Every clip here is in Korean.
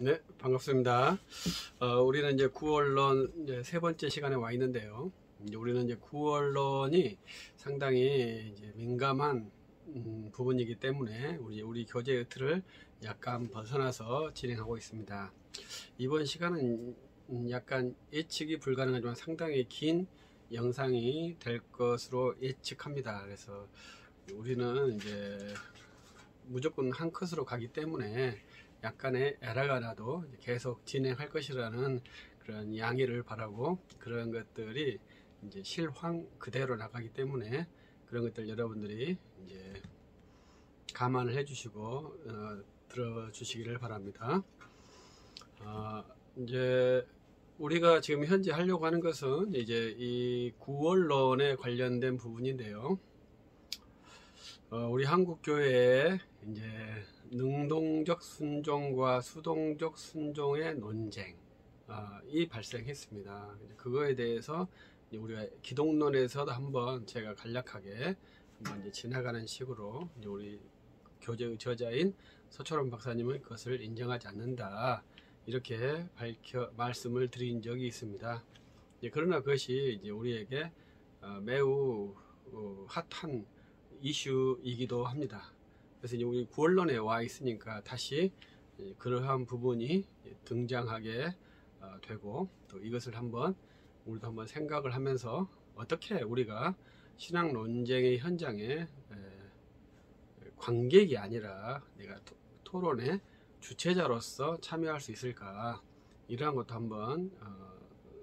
네, 반갑습니다. 우리는 이제 구언론 이제 세 번째 시간에 와 있는데요. 이제 우리는 이제 구언론이 상당히 이제 민감한 부분이기 때문에 우리 교재의 틀을 약간 벗어나서 진행하고 있습니다. 이번 시간은 약간 예측이 불가능하지만 상당히 긴 영상이 될 것으로 예측합니다. 그래서 우리는 이제 무조건 한 컷으로 가기 때문에 약간의 에러가 나도 계속 진행할 것이라는 그런 양해를 바라고, 그런 것들이 이제 실황 그대로 나가기 때문에 그런 것들 여러분들이 이제 감안을 해주시고 들어주시기를 바랍니다. 이제 우리가 지금 현재 하려고 하는 것은 이제 이 구언론에 관련된 부분인데요. 우리 한국 교회에 이제 능동적 순종과 수동적 순종의 논쟁이 발생했습니다. 그거에 대해서 우리가 기독론에서도 한번 제가 간략하게 한번 이제 지나가는 식으로 이제 우리 교재의 저자인 서철원 박사님은 그것을 인정하지 않는다, 이렇게 말씀을 드린 적이 있습니다. 그러나 그것이 이제 우리에게 매우 핫한 이슈이기도 합니다. 그래서 이제 우리 구언론에 와 있으니까 다시 그러한 부분이 등장하게 되고, 또 이것을 우리도 한번 생각을 하면서 어떻게 우리가 신앙 논쟁의 현장에 관객이 아니라 내가 토론의 주체자로서 참여할 수 있을까, 이러한 것도 한번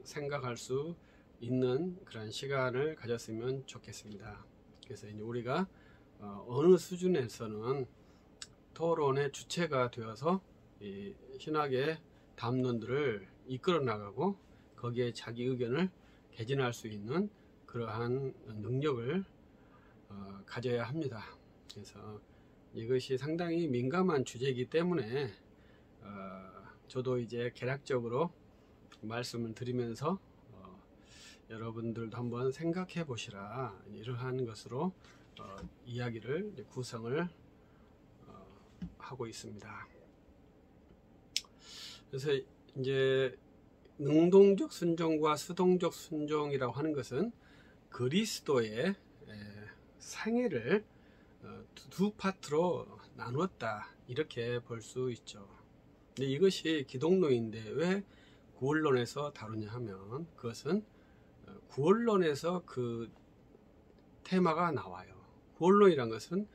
생각할 수 있는 그런 시간을 가졌으면 좋겠습니다. 그래서 이제 우리가 어느 수준에서는 토론의 주체가 되어서 이 신학의 담론들을 이끌어 나가고 거기에 자기 의견을 개진할 수 있는 그러한 능력을 가져야 합니다. 그래서 이것이 상당히 민감한 주제이기 때문에 저도 이제 개략적으로 말씀을 드리면서 여러분들도 한번 생각해 보시라, 이러한 것으로 이야기를 구성을 하고 있습니다. 그래서 이제 능동적 순종과 수동적 순종이라고 하는 것은 그리스도의 생애를 두 파트로 나누었다, 이렇게 볼 수 있죠. 근데 이것이 기독론인데 왜 구언론에서 다루냐 하면, 그것은 구언론에서 그 테마가 나와요. 구언론이란 것은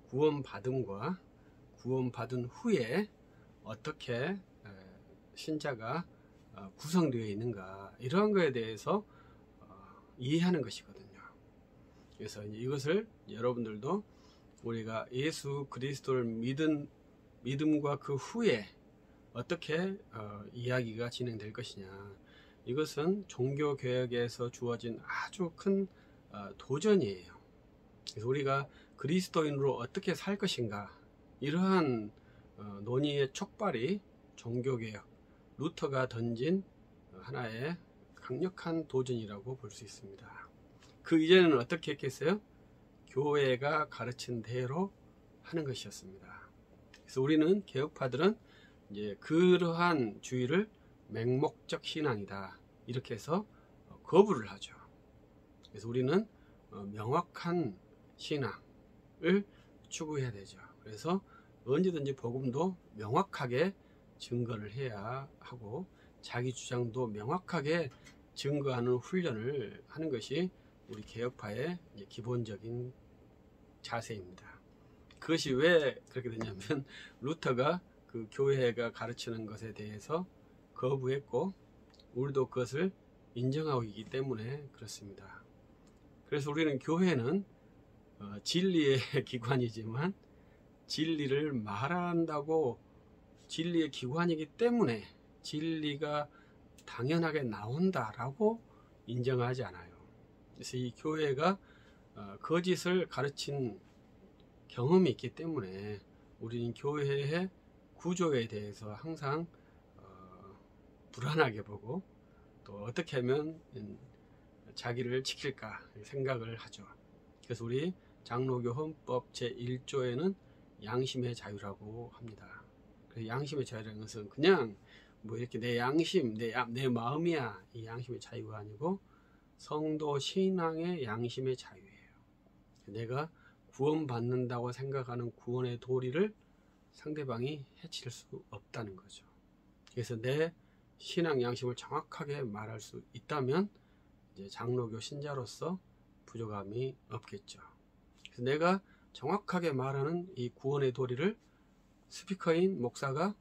구원받음과 구원받은 후에 어떻게 신자가 구성되어 있는가, 이러한 것에 대해서 이해하는 것이거든요. 그래서 이것을 여러분들도 우리가 예수 그리스도를 믿음과 그 후에 어떻게 이야기가 진행될 것이냐, 이것은 종교개혁에서 주어진 아주 큰 도전이에요. 그래서 우리가 그리스도인으로 어떻게 살 것인가, 이러한 논의의 촉발이 종교개혁, 루터가 던진 하나의 강력한 도전이라고 볼 수 있습니다. 그 이전에는 어떻게 했겠어요? 교회가 가르친 대로 하는 것이었습니다. 그래서 우리는 개혁파들은 이제 그러한 주의를 맹목적 신앙이다, 이렇게 해서 거부를 하죠. 그래서 우리는 명확한 신앙을 추구해야 되죠. 그래서 언제든지 복음도 명확하게 증거를 해야 하고 자기 주장도 명확하게 증거하는 훈련을 하는 것이 우리 개혁파의 기본적인 자세입니다. 그것이 왜 그렇게 되냐면, 루터가 그 교회가 가르치는 것에 대해서 거부했고 우리도 그것을 인정하고 있기 때문에 그렇습니다. 그래서 우리는 교회는 진리의 기관이지만 진리를 말한다고 진리의 기관이기 때문에 진리가 당연하게 나온다라고 인정하지 않아요. 그래서 이 교회가 거짓을 가르친 경험이 있기 때문에 우리는 교회의 구조에 대해서 항상 불안하게 보고, 또 어떻게 하면 자기를 지킬까 생각을 하죠. 그래서 우리 장로교 헌법 제1조에는 양심의 자유라고 합니다. 그래서 양심의 자유라는 것은 그냥 뭐 이렇게 내 양심, 내 마음이야 이 양심의 자유가 아니고 성도 신앙의 양심의 자유예요. 내가 구원받는다고 생각하는 구원의 도리를 상대방이 해칠 수 없다는 거죠. 그래서 내 신앙 양심을 정확하게 말할 수 있다면 이제 장로교 신자로서 부족함이 없겠죠. 그래서 내가 정확하게 말하는 이 구원의 도리를 스피커인 목사가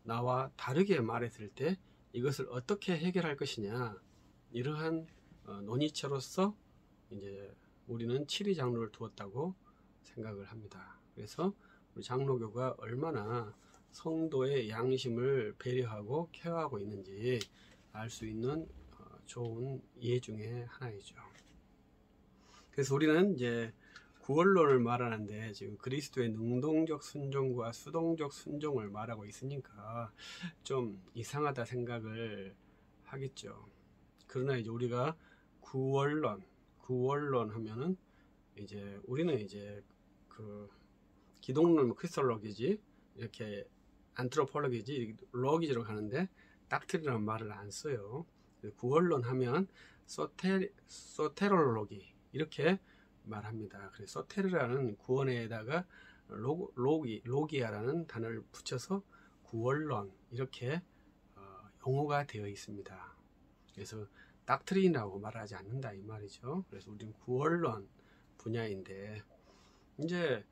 나와 다르게 말했을 때 이것을 어떻게 해결할 것이냐, 이러한 논의체로서 이제 우리는 7위 장로를 두었다고 생각을 합니다. 그래서 우리 장로교가 얼마나 성도의 양심을 배려하고 케어하고 있는지 알 수 있는 좋은 예 중에 하나이죠. 그래서 우리는 이제 구원론을 말하는데 지금 그리스도의 능동적 순종과 수동적 순종을 말하고 있으니까 좀 이상하다 생각을 하겠죠. 그러나 이제 우리가 구원론 하면은 이제 우리는 이제 그 기독론 크리스톨로기지 이렇게 안트로폴로기지 로기지로 가는데 닥트리라는 말을 안 써요. 구원론 하면 소테롤로기 이렇게 말합니다. 그래서 소테르라는 구원에다가 로기아라는 단어를 붙여서 구원론 이렇게 용어가 되어 있습니다. 그래서 닥트린이라고 말하지 않는다 이 말이죠. 그래서 우리는 구원론 분야인데 이제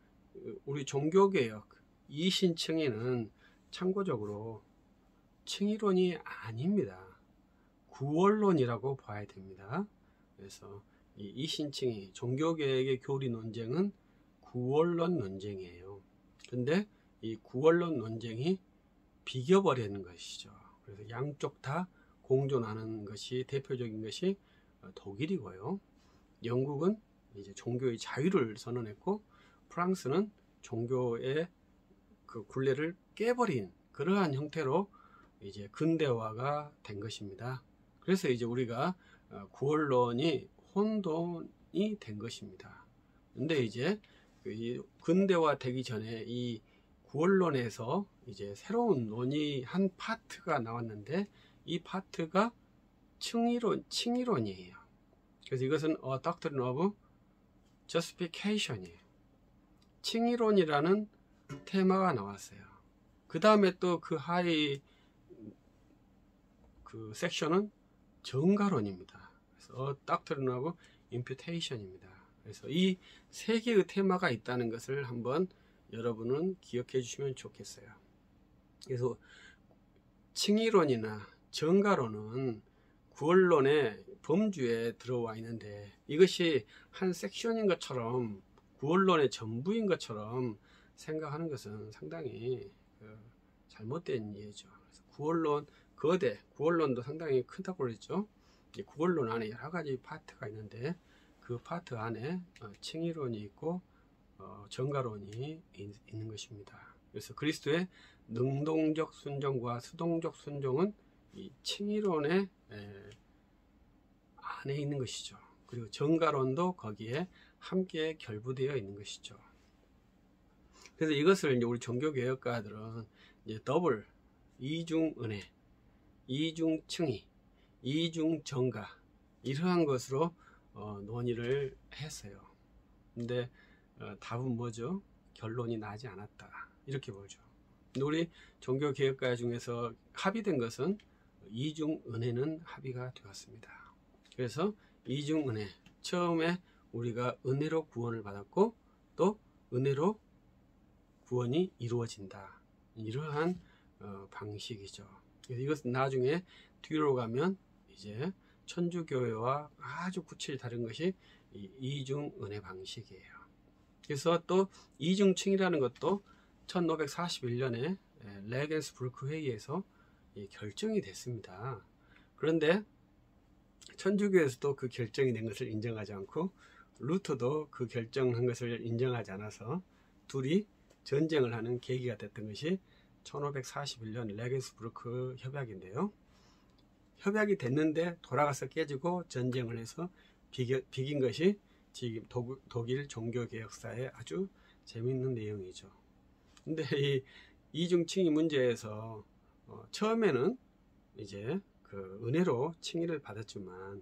우리 종교개혁 이신층위는 참고적으로 층위론이 아닙니다. 구원론이라고 봐야 됩니다. 그래서 이 이신층위 종교개혁의 교리 논쟁은 구원론 논쟁이에요. 근데 이 구원론 논쟁이 비겨버리는 것이죠. 그래서 양쪽 다 공존하는 것이 대표적인 것이 독일이고요. 영국은 이제 종교의 자유를 선언했고 프랑스는 종교의 그 굴레를 깨버린 그러한 형태로 이제 근대화가 된 것입니다. 그래서 이제 우리가 구원론이 혼돈이 된 것입니다. 근데 이제 이 근대화 되기 전에 이 구원론에서 이제 새로운 논의 한 파트가 나왔는데 이 파트가 칭의론이에요. 그래서 이것은 A Doctrine of Justification이에요. 칭의론이라는 테마가 나왔어요. 그 다음에 또 그 하위 그 섹션은 정가론입니다. 그래서 A Doctrine of Imputation입니다. 그래서 이 세 개의 테마가 있다는 것을 한번 여러분은 기억해 주시면 좋겠어요. 그래서 칭의론이나 정가론은 구원론의 범주에 들어와 있는데 이것이 한 섹션인 것처럼 구원론의 전부인 것처럼 생각하는 것은 상당히 잘못된 이해죠. 그래서 구원론 거대 구원론도 상당히 크다고 그랬죠. 구원론 안에 여러 가지 파트가 있는데 그 파트 안에 칭의론이 있고 정가론이 있는 것입니다. 그래서 그리스도의 능동적 순종과 수동적 순종은 이 칭의론의 안에 있는 것이죠. 그리고 정가론도 거기에 함께 결부되어 있는 것이죠. 그래서 이것을 이제 우리 종교개혁가들은 이제 더블 이중 은혜, 이중 칭의, 이중 정가 이러한 것으로 논의를 했어요. 근데 답은 뭐죠? 결론이 나지 않았다 이렇게 보죠. 근데 우리 종교개혁가 중에서 합의된 것은 이중 은혜는 합의가 되었습니다. 그래서 이중 은혜, 처음에 우리가 은혜로 구원을 받았고 또 은혜로 구원이 이루어진다, 이러한 방식이죠. 그래서 이것은 나중에 뒤로 가면 이제 천주교회와 아주 구체적으로 다른 것이 이 이중 은혜 방식이에요. 그래서 또 이중층이라는 것도 1541년에 레겐스부르크 회의에서 결정이 됐습니다. 그런데 천주교에서도 그 결정이 된 것을 인정하지 않고 루터도 그 결정한 것을 인정하지 않아서 둘이 전쟁을 하는 계기가 됐던 것이 1541년 레겐스부르크 협약인데요. 협약이 됐는데 돌아가서 깨지고 전쟁을 해서 비긴 것이 지금 독일 종교개혁사의 아주 재미있는 내용이죠. 근데 이 이중칭의 문제에서 처음에는 이제 그 은혜로 칭의를 받았지만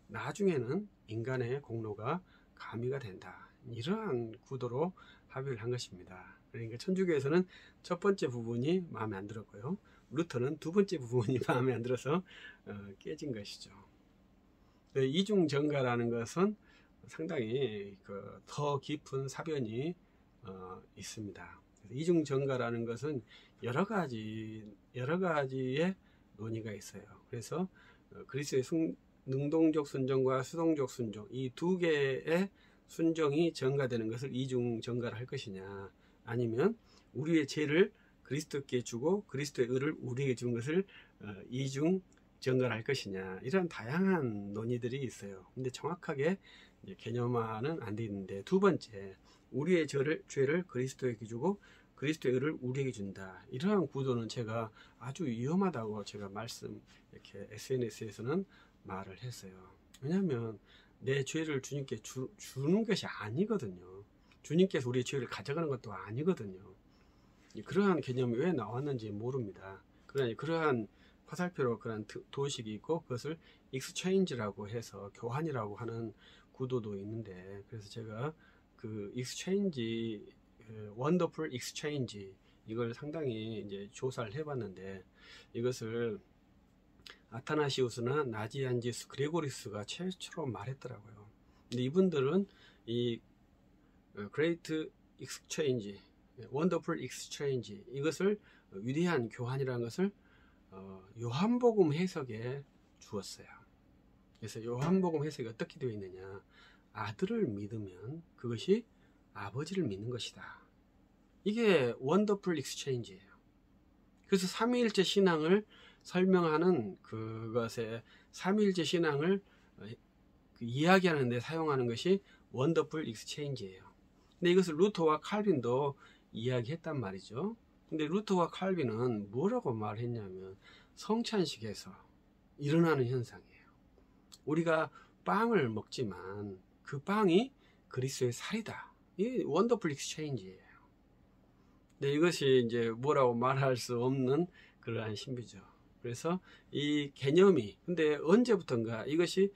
나중에는 인간의 공로가 가미가 된다. 이러한 구도로 합의를 한 것입니다. 그러니까 천주교에서는 첫 번째 부분이 마음에 안 들었고요. 루터는 두 번째 부분이 마음에 안 들어서 깨진 것이죠. 이중정가라는 것은 상당히 더 깊은 사변이 있습니다. 이중정가라는 것은 여러 가지의 논의가 있어요. 그래서 그리스도의 능동적 순종과 수동적 순종, 이 두 개의 순종이 정가되는 것을 이중정가를 할 것이냐, 아니면 우리의 죄를 그리스도께 주고 그리스도의 의를 우리에게 준 것을 이중정가를 할 것이냐, 이런 다양한 논의들이 있어요. 근데 정확하게 개념화는 안 되어 있는데, 두 번째, 우리의 죄를 그리스도에게 주고 그리스도의 의를 우리에게 준다. 이러한 구도는 제가 아주 위험하다고 제가 이렇게 SNS에서는 말을 했어요. 왜냐하면 내 죄를 주님께 주는 것이 아니거든요. 주님께서 우리의 죄를 가져가는 것도 아니거든요. 그러한 개념이 왜 나왔는지 모릅니다. 그러한 화살표로 그런 도식이 있고, 그것을 익스체인지라고 해서 교환이라고 하는 구도도 있는데, 그래서 제가 그 익스체인지, 원더풀 익스체인지, 이걸 상당히 이제 조사를 해봤는데, 이것을 아타나시우스나 나지안지스 그레고리스가 최초로 말했더라고요. 근데 이분들은 이 그레이트 익스체인지, 원더풀 익스체인지, 이것을 위대한 교환이라는 것을 요한복음 해석에 주었어요. 그래서 요한복음 해석이 어떻게 되어 있느냐, 아들을 믿으면 그것이 아버지를 믿는 것이다. 이게 원더풀 익스체인지예요. 그래서 삼위일체 신앙을 설명하는 그것에 삼위일체 신앙을 이야기하는 데 사용하는 것이 원더풀 익스체인지예요. 근데 이것을 루터와 칼빈도 이야기했단 말이죠. 근데 루터와 칼빈은 뭐라고 말했냐면, 성찬식에서 일어나는 현상이에요. 우리가 빵을 먹지만 그 빵이 그리스도의 살이다. 이 원더풀 익스체인지예요. 근데 이것이 이제 뭐라고 말할 수 없는 그러한 신비죠. 그래서 이 개념이, 근데 언제부턴가 이것이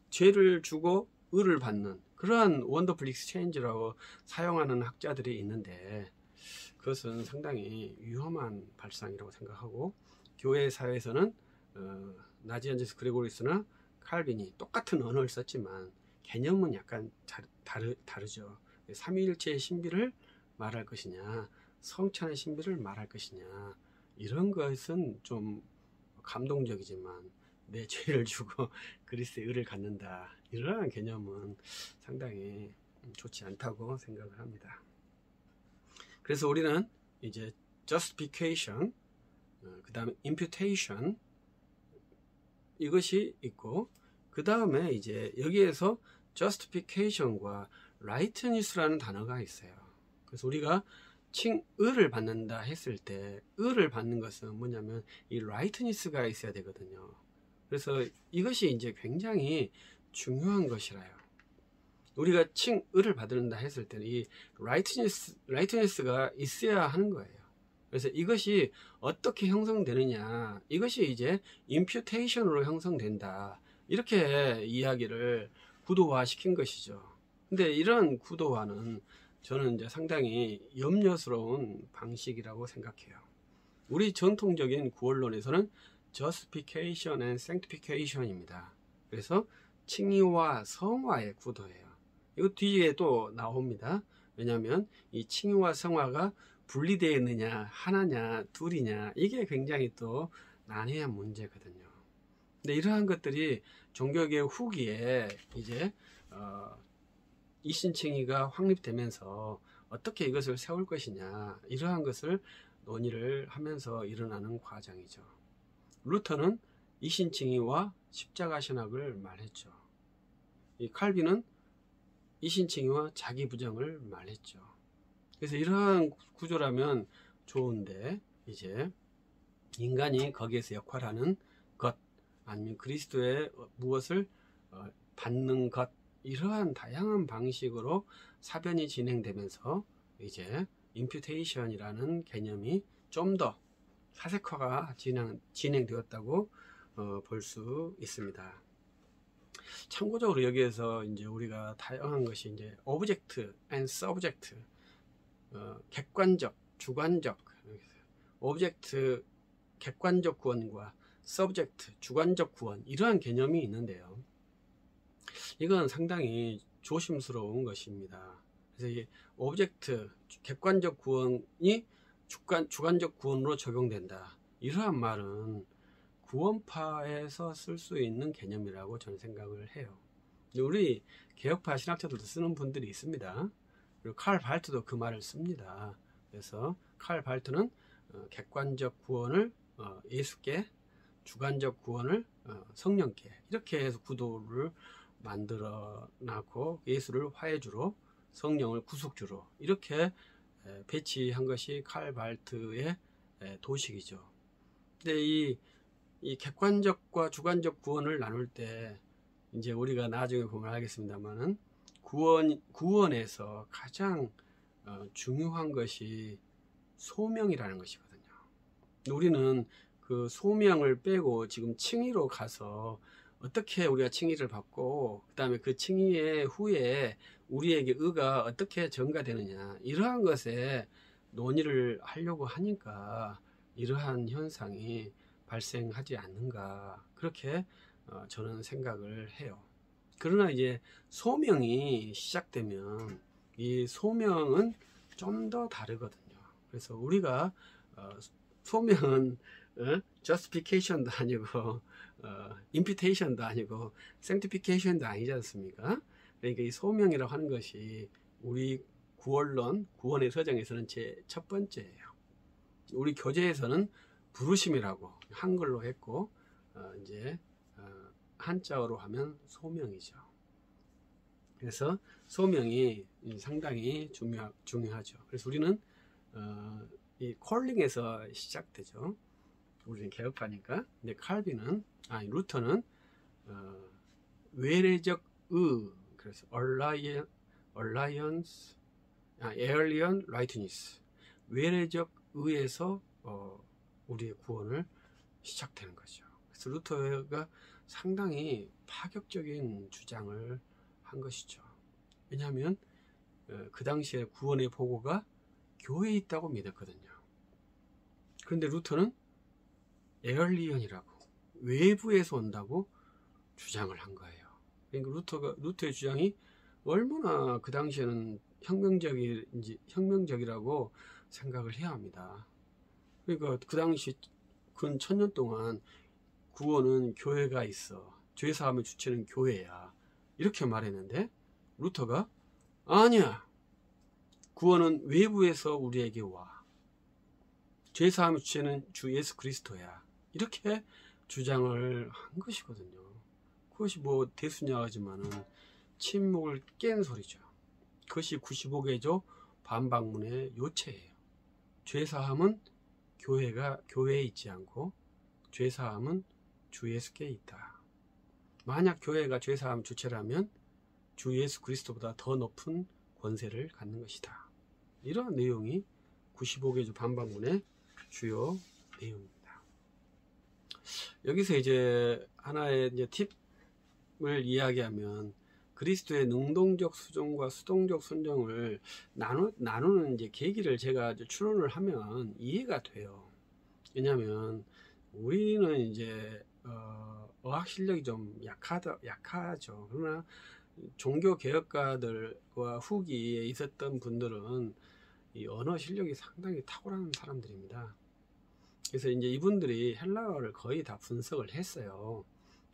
죄를 주고 의를 받는 그러한 원더풀 익스체인지라고 사용하는 학자들이 있는데, 그것은 상당히 위험한 발상이라고 생각하고, 교회 사회에서는 나지안지스 그레고리스나 칼빈이 똑같은 언어를 썼지만 개념은 약간 다르죠. 삼위일체의 신비를 말할 것이냐, 성찬의 신비를 말할 것이냐, 이런 것은 좀 감동적이지만 내 죄를 주고 그리스도의 의를 갖는다, 이러한 개념은 상당히 좋지 않다고 생각을 합니다. 그래서 우리는 이제 justification, 그 다음에 imputation, 이것이 있고, 그 다음에 이제 여기에서 justification과 righteousness라는 단어가 있어요. 그래서 우리가 의를 받는다 했을 때, 의를 받는 것은 뭐냐면 이 rightness가 있어야 되거든요. 그래서 이것이 이제 굉장히 중요한 것이라요. 우리가 의를 받는다 했을 때는 이 rightness가 있어야 하는 거예요. 그래서 이것이 어떻게 형성되느냐, 이것이 이제 imputation으로 형성된다, 이렇게 이야기를 구도화 시킨 것이죠. 근데 이런 구도화는 저는 이제 상당히 염려스러운 방식이라고 생각해요. 우리 전통적인 구원론에서는 justification and sanctification입니다. 그래서 칭의와 성화의 구도예요. 이거 뒤에 또 나옵니다. 왜냐하면 이 칭의와 성화가 분리되어 있느냐, 하나냐, 둘이냐, 이게 굉장히 또 난해한 문제거든요. 근데 이러한 것들이 종교개혁 후기에 이제 이신칭의가 확립되면서 어떻게 이것을 세울 것이냐, 이러한 것을 논의를 하면서 일어나는 과정이죠. 루터는 이신칭의와 십자가 신학을 말했죠. 이 칼빈은 이신칭의와 자기 부정을 말했죠. 그래서 이러한 구조라면 좋은데, 이제 인간이 거기에서 역할하는 것, 아니면 그리스도의 무엇을 받는 것, 이러한 다양한 방식으로 사변이 진행되면서 이제 imputation이라는 개념이 좀 더 사색화가 진행되었다고 볼 수 있습니다. 참고적으로 여기에서 이제 우리가 다양한 것이 이제 오브젝트 앤 서브젝트, 객관적, 주관적, 오브젝트 객관적 구원과 서브젝트 주관적 구원, 이러한 개념이 있는데요. 이건 상당히 조심스러운 것입니다. 그래서 이 오브젝트 객관적 구원이 주관적 구원으로 적용된다, 이러한 말은 구원파에서 쓸 수 있는 개념이라고 저는 생각을 해요. 우리 개혁파 신학자들도 쓰는 분들이 있습니다. 그리고 칼 발트도 그 말을 씁니다. 그래서 칼 발트는 객관적 구원을 예수께, 주관적 구원을 성령께, 이렇게 해서 구도를 만들어 놨고, 예수를 화해주로, 성령을 구속주로, 이렇게 배치한 것이 칼 발트의 도식이죠. 근데 이 객관적과 주관적 구원을 나눌 때 이제 우리가 나중에 보면 알겠습니다만은 구원에서 가장 중요한 것이 소명이라는 것이거든요. 우리는 그 소명을 빼고 지금 칭의로 가서 어떻게 우리가 칭의를 받고, 그 다음에 그 칭의 후에 우리에게 의가 어떻게 전가되느냐, 이러한 것에 논의를 하려고 하니까 이러한 현상이 발생하지 않는가, 그렇게 저는 생각을 해요. 그러나 이제 소명이 시작되면 이 소명은 좀 더 다르거든요. 그래서 우리가 소명은 justification도 아니고 imputation도 아니고 sanctification도 아니지 않습니까? 그러니까 이 소명이라고 하는 것이 우리 구원의 서정에서는 제 첫 번째예요. 우리 교재에서는 부르심이라고 한글로 했고, 이제 한자어로 하면 소명이죠. 그래서 소명이 상당히 중요하죠. 그래서 우리는 이 콜링에서 시작되죠. 우리는 개혁파니까. 근데 루터는 외래적 그래서 alien righteousness, 외래적 의에서 우리의 구원을 시작되는 거죠. 그래서 루터가 상당히 파격적인 주장을 한 것이죠. 왜냐하면 그 당시에 구원의 보고가 교회에 있다고 믿었거든요. 그런데 루터는 에얼리언이라고, 외부에서 온다고 주장을 한 거예요. 그러니까 루터의 주장이 얼마나 그 당시에는 혁명적이라고 생각을 해야 합니다. 그러니까 그 당시 근 1000년 동안 구원은 교회가 있어, 죄사함의 주체는 교회야, 이렇게 말했는데 루터가 아니야, 구원은 외부에서 우리에게 와, 죄사함의 주체는 주 예수 그리스도야, 이렇게 주장을 한 것이거든요. 그것이 뭐 대수냐하지만은 침묵을 깬 소리죠. 그것이 95개조 반박문의 요체예요. 죄사함은 교회에 있지 않고 죄사함은 주 예수께 있다. 만약 교회가 죄사함 주체라면 주 예수 그리스도보다 더 높은 권세를 갖는 것이다. 이러한 내용이 95개조 반박문의 주요 내용입니다. 여기서 이제 하나의 이제 팁을 이야기하면, 그리스도의 능동적 수종과 수동적 순종을 나누는 이제 계기를 제가 추론을 하면 이해가 돼요. 왜냐하면 우리는 이제 어학 실력이 좀 약하죠. 그러나 종교 개혁가들과 후기에 있었던 분들은 이 언어 실력이 상당히 탁월한 사람들입니다. 그래서 이제 이분들이 헬라어를 거의 다 분석을 했어요.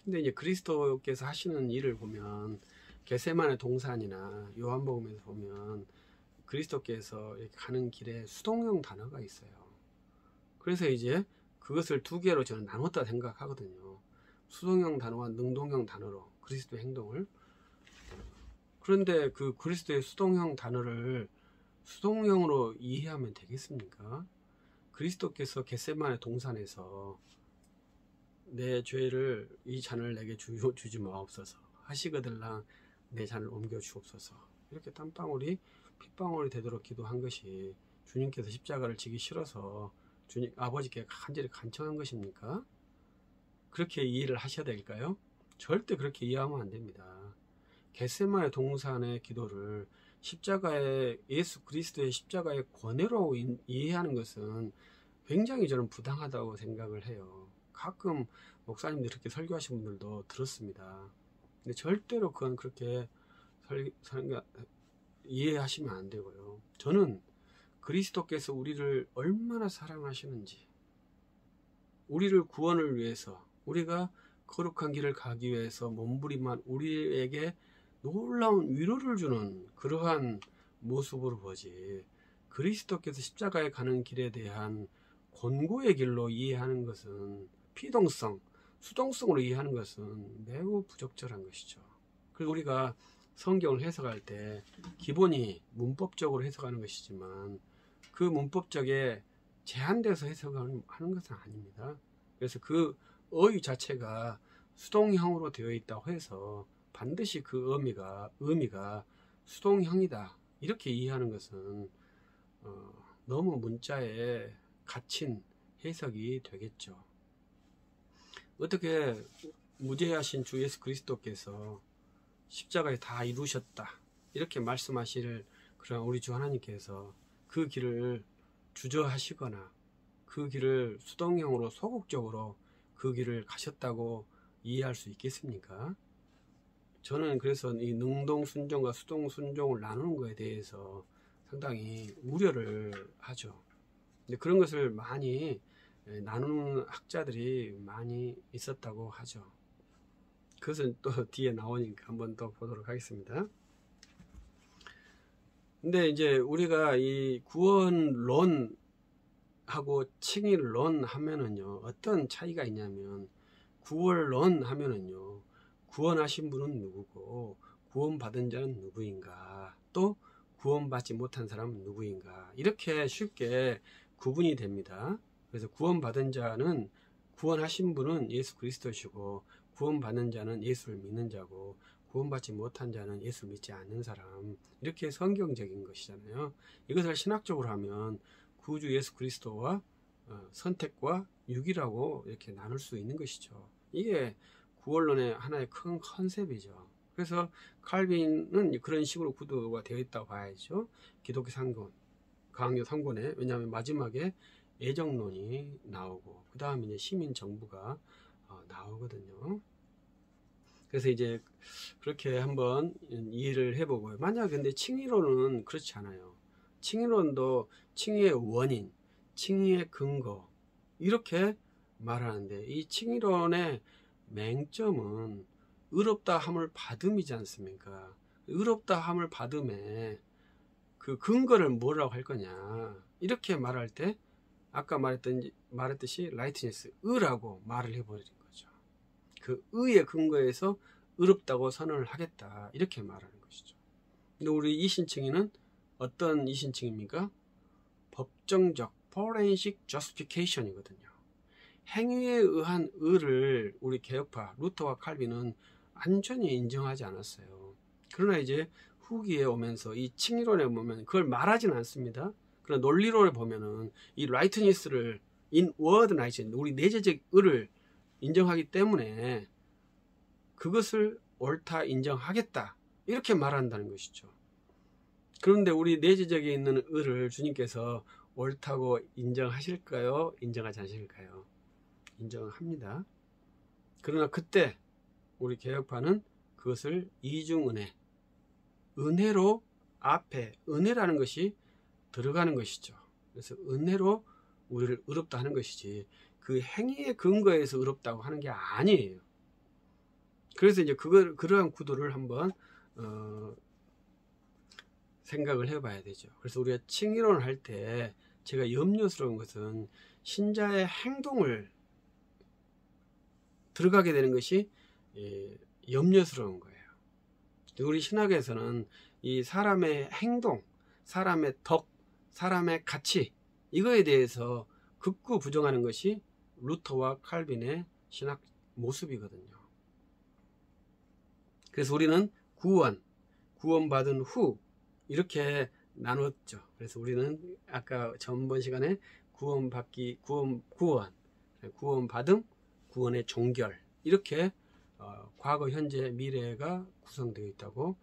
근데 이제 그리스도께서 하시는 일을 보면, 겟세마네 동산이나 요한복음에서 보면 그리스도께서 이렇게 가는 길에 수동형 단어가 있어요. 그래서 이제 그것을 두 개로 저는 나눴다 생각하거든요. 수동형 단어와 능동형 단어로 그리스도의 행동을. 그런데 그 그리스도의 수동형 단어를 수동형으로 이해하면 되겠습니까? 그리스도께서 겟세마네 동산에서 내 죄를, 이 잔을 내게 주지 마옵소서, 하시거들랑 내 잔을 옮겨 주옵소서, 이렇게 땀방울이 핏방울이 되도록 기도한 것이 주님께서 십자가를 지기 싫어서 주님 아버지께 간절히 간청한 것입니까? 그렇게 이해를 하셔야 될까요? 절대 그렇게 이해하면 안 됩니다. 겟세마네 동산의 기도를 십자가의 예수 그리스도의 십자가의 권위로 이해하는 것은 굉장히 저는 부당하다고 생각을 해요. 가끔 목사님들 그렇게 설교하신 분들도 들었습니다. 근데 절대로 그건 그렇게 이해하시면 안 되고요. 저는 그리스도께서 우리를 얼마나 사랑하시는지, 우리를 구원을 위해서, 우리가 거룩한 길을 가기 위해서 몸부림한 우리에게 놀라운 위로를 주는 그러한 모습으로 보지, 그리스도께서 십자가에 가는 길에 대한 권고의 길로 이해하는 것은, 피동성, 수동성으로 이해하는 것은 매우 부적절한 것이죠. 그리고 우리가 성경을 해석할 때 기본이 문법적으로 해석하는 것이지만 그 문법적에 제한돼서 해석하는 것은 아닙니다. 그래서 그 어휘 자체가 수동형으로 되어 있다고 해서 반드시 그 의미가 수동형이다 이렇게 이해하는 것은 너무 문자에 갇힌 해석이 되겠죠. 어떻게 무죄하신 주 예수 그리스도께서 십자가에 다 이루셨다 이렇게 말씀하실 그런 우리 주 하나님께서 그 길을 주저하시거나 그 길을 수동형으로 소극적으로 그 길을 가셨다고 이해할 수 있겠습니까? 저는 그래서 이 능동 순종과 수동 순종을 나누는 것에 대해서 상당히 우려를 하죠. 근데 그런 것을 많이 나누는 학자들이 많이 있었다고 하죠. 그것은 또 뒤에 나오니까 한번 더 보도록 하겠습니다. 근데 이제 우리가 이 구원론하고 칭의론 하면은요, 어떤 차이가 있냐면, 구원론 하면은요, 구원하신 분은 누구고, 구원받은 자는 누구인가, 또 구원받지 못한 사람은 누구인가, 이렇게 쉽게 구분이 됩니다. 그래서 구원받은 자는, 구원하신 분은 예수 그리스도시고, 구원받는 자는 예수를 믿는 자고, 구원받지 못한 자는 예수를 믿지 않는 사람, 이렇게 성경적인 것이잖아요. 이것을 신학적으로 하면 구주 예수 그리스도와 선택과 육이라고 이렇게 나눌 수 있는 것이죠. 이게 구원론의 하나의 큰 컨셉이죠. 그래서 칼빈은 그런 식으로 구도가 되어 있다고 봐야죠. 기독교 3권, 강요 3권에. 왜냐하면 마지막에 애정론이 나오고 그 다음에 이제 시민 정부가 나오거든요. 그래서 이제 그렇게 한번 이해를 해보고요. 만약 근데 칭의론은 그렇지 않아요. 칭의론도 칭의의 원인, 칭의의 근거 이렇게 말하는데, 이 칭의론의 맹점은 의롭다 함을 받음이지 않습니까? 의롭다 함을 받음에 그 근거를 뭐라고 할 거냐, 이렇게 말할 때 아까 말했듯이 라이트니스, 의라고 말을 해버리는 거죠. 그 의의 근거에서 의롭다고 선언을 하겠다 이렇게 말하는 것이죠. 근데 우리 이신칭의는 어떤 이신칭입니까? 법정적 forensic justification이거든요. 행위에 의한 의를 우리 개혁파 루터와 칼빈은 완전히 인정하지 않았어요. 그러나 이제 후기에 오면서 이 칭의론에 보면 그걸 말하지는 않습니다. 그러나 논리론에 보면은 이 라이트니스를 in word righteousness, 우리 내재적 의를 인정하기 때문에 그것을 옳다 인정하겠다 이렇게 말한다는 것이죠. 그런데 우리 내재적에 있는 의를 주님께서 옳다고 인정하실까요? 인정하지 않으실까요? 인정합니다. 그러나 그때 우리 개혁파는 그것을 이중은혜, 은혜로 앞에 은혜라는 것이 들어가는 것이죠. 그래서 은혜로 우리를 의롭다 하는 것이지 그 행위의 근거에서 의롭다고 하는 게 아니에요. 그래서 이제 그러한 구도를 한번 생각을 해봐야 되죠. 그래서 우리가 칭의론을 할 때 제가 염려스러운 것은 신자의 행동을 들어가게 되는 것이 염려스러운 거예요. 우리 신학에서는 이 사람의 행동, 사람의 덕, 사람의 가치, 이거에 대해서 극구 부정하는 것이 루터와 칼빈의 신학 모습이거든요. 그래서 우리는 구원받은 후 이렇게 나눴죠. 그래서 우리는 아까 전번 시간에 구원받음, 구원의 종결, 이렇게 과거, 현재, 미래가 구성되어 있다고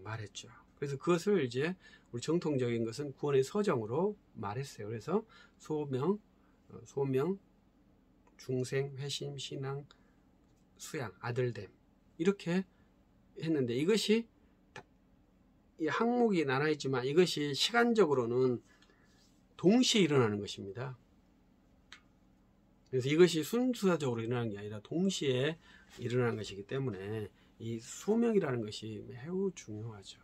말했죠. 그래서 그것을 이제 우리 정통적인 것은 구원의 서정으로 말했어요. 그래서 소명, 중생, 회심, 신앙, 수양, 아들됨, 이렇게 했는데, 이것이 이 항목이 나눠 있지만 이것이 시간적으로는 동시에 일어나는 것입니다. 그래서 이것이 순서적으로 일어나는 게 아니라 동시에 일어나는 것이기 때문에 이 소명이라는 것이 매우 중요하죠.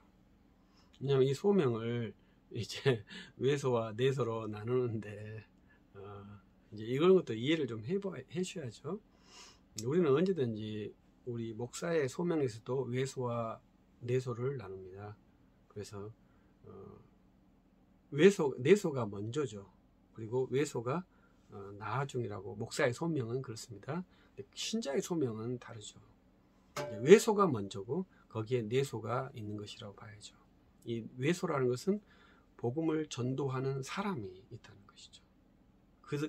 왜냐하면 이 소명을 이제 외소와 내소로 나누는데 이제 이런 것도 이해를 좀 해주셔야죠. 우리는 언제든지 우리 목사의 소명에서도 외소와 내소를 나눕니다. 그래서 내소가 먼저죠. 그리고 외소가 나중이라고. 목사의 소명은 그렇습니다. 신자의 소명은 다르죠. 외소가 먼저고 거기에 내소가 있는 것이라고 봐야죠. 이 외소라는 것은 복음을 전도하는 사람이 있다는 것이죠.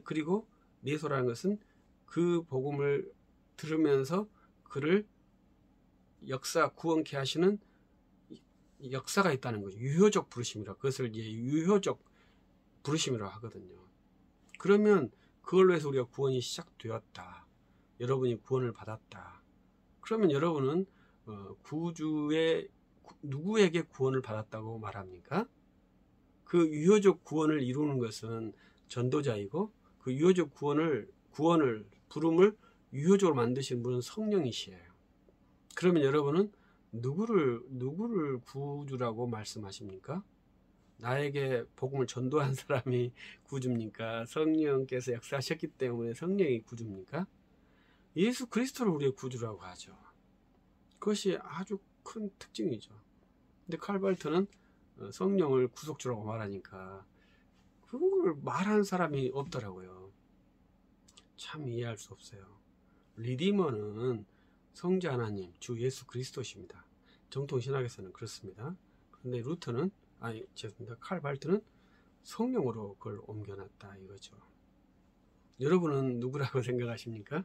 그리고 내소라는 것은 그 복음을 들으면서 그를 구원케 하시는 역사가 있다는 거죠. 유효적 부르심이라. 그것을 이제 유효적 부르심이라고 하거든요. 그러면 그걸로 해서 우리가 구원이 시작되었다. 여러분이 구원을 받았다. 그러면 여러분은 구주의 누구에게 구원을 받았다고 말합니까? 그 유효적 구원을 이루는 것은 전도자이고, 그 유효적 부름을 유효적으로 만드신 분은 성령이시에요. 그러면 여러분은 누구를 구주라고 말씀하십니까? 나에게 복음을 전도한 사람이 구주입니까? 성령께서 역사하셨기 때문에 성령이 구주입니까? 예수 그리스도를 우리의 구주라고 하죠. 그것이 아주 큰 특징이죠. 근데 칼발트는 성령을 구속주라고 말하니까 그걸 말하는 사람이 없더라고요. 참 이해할 수 없어요. 리디머는 성자 하나님, 주 예수 그리스도십니다. 정통신학에서는 그렇습니다. 그런데 칼발트는 성령으로 그걸 옮겨놨다 이거죠. 여러분은 누구라고 생각하십니까?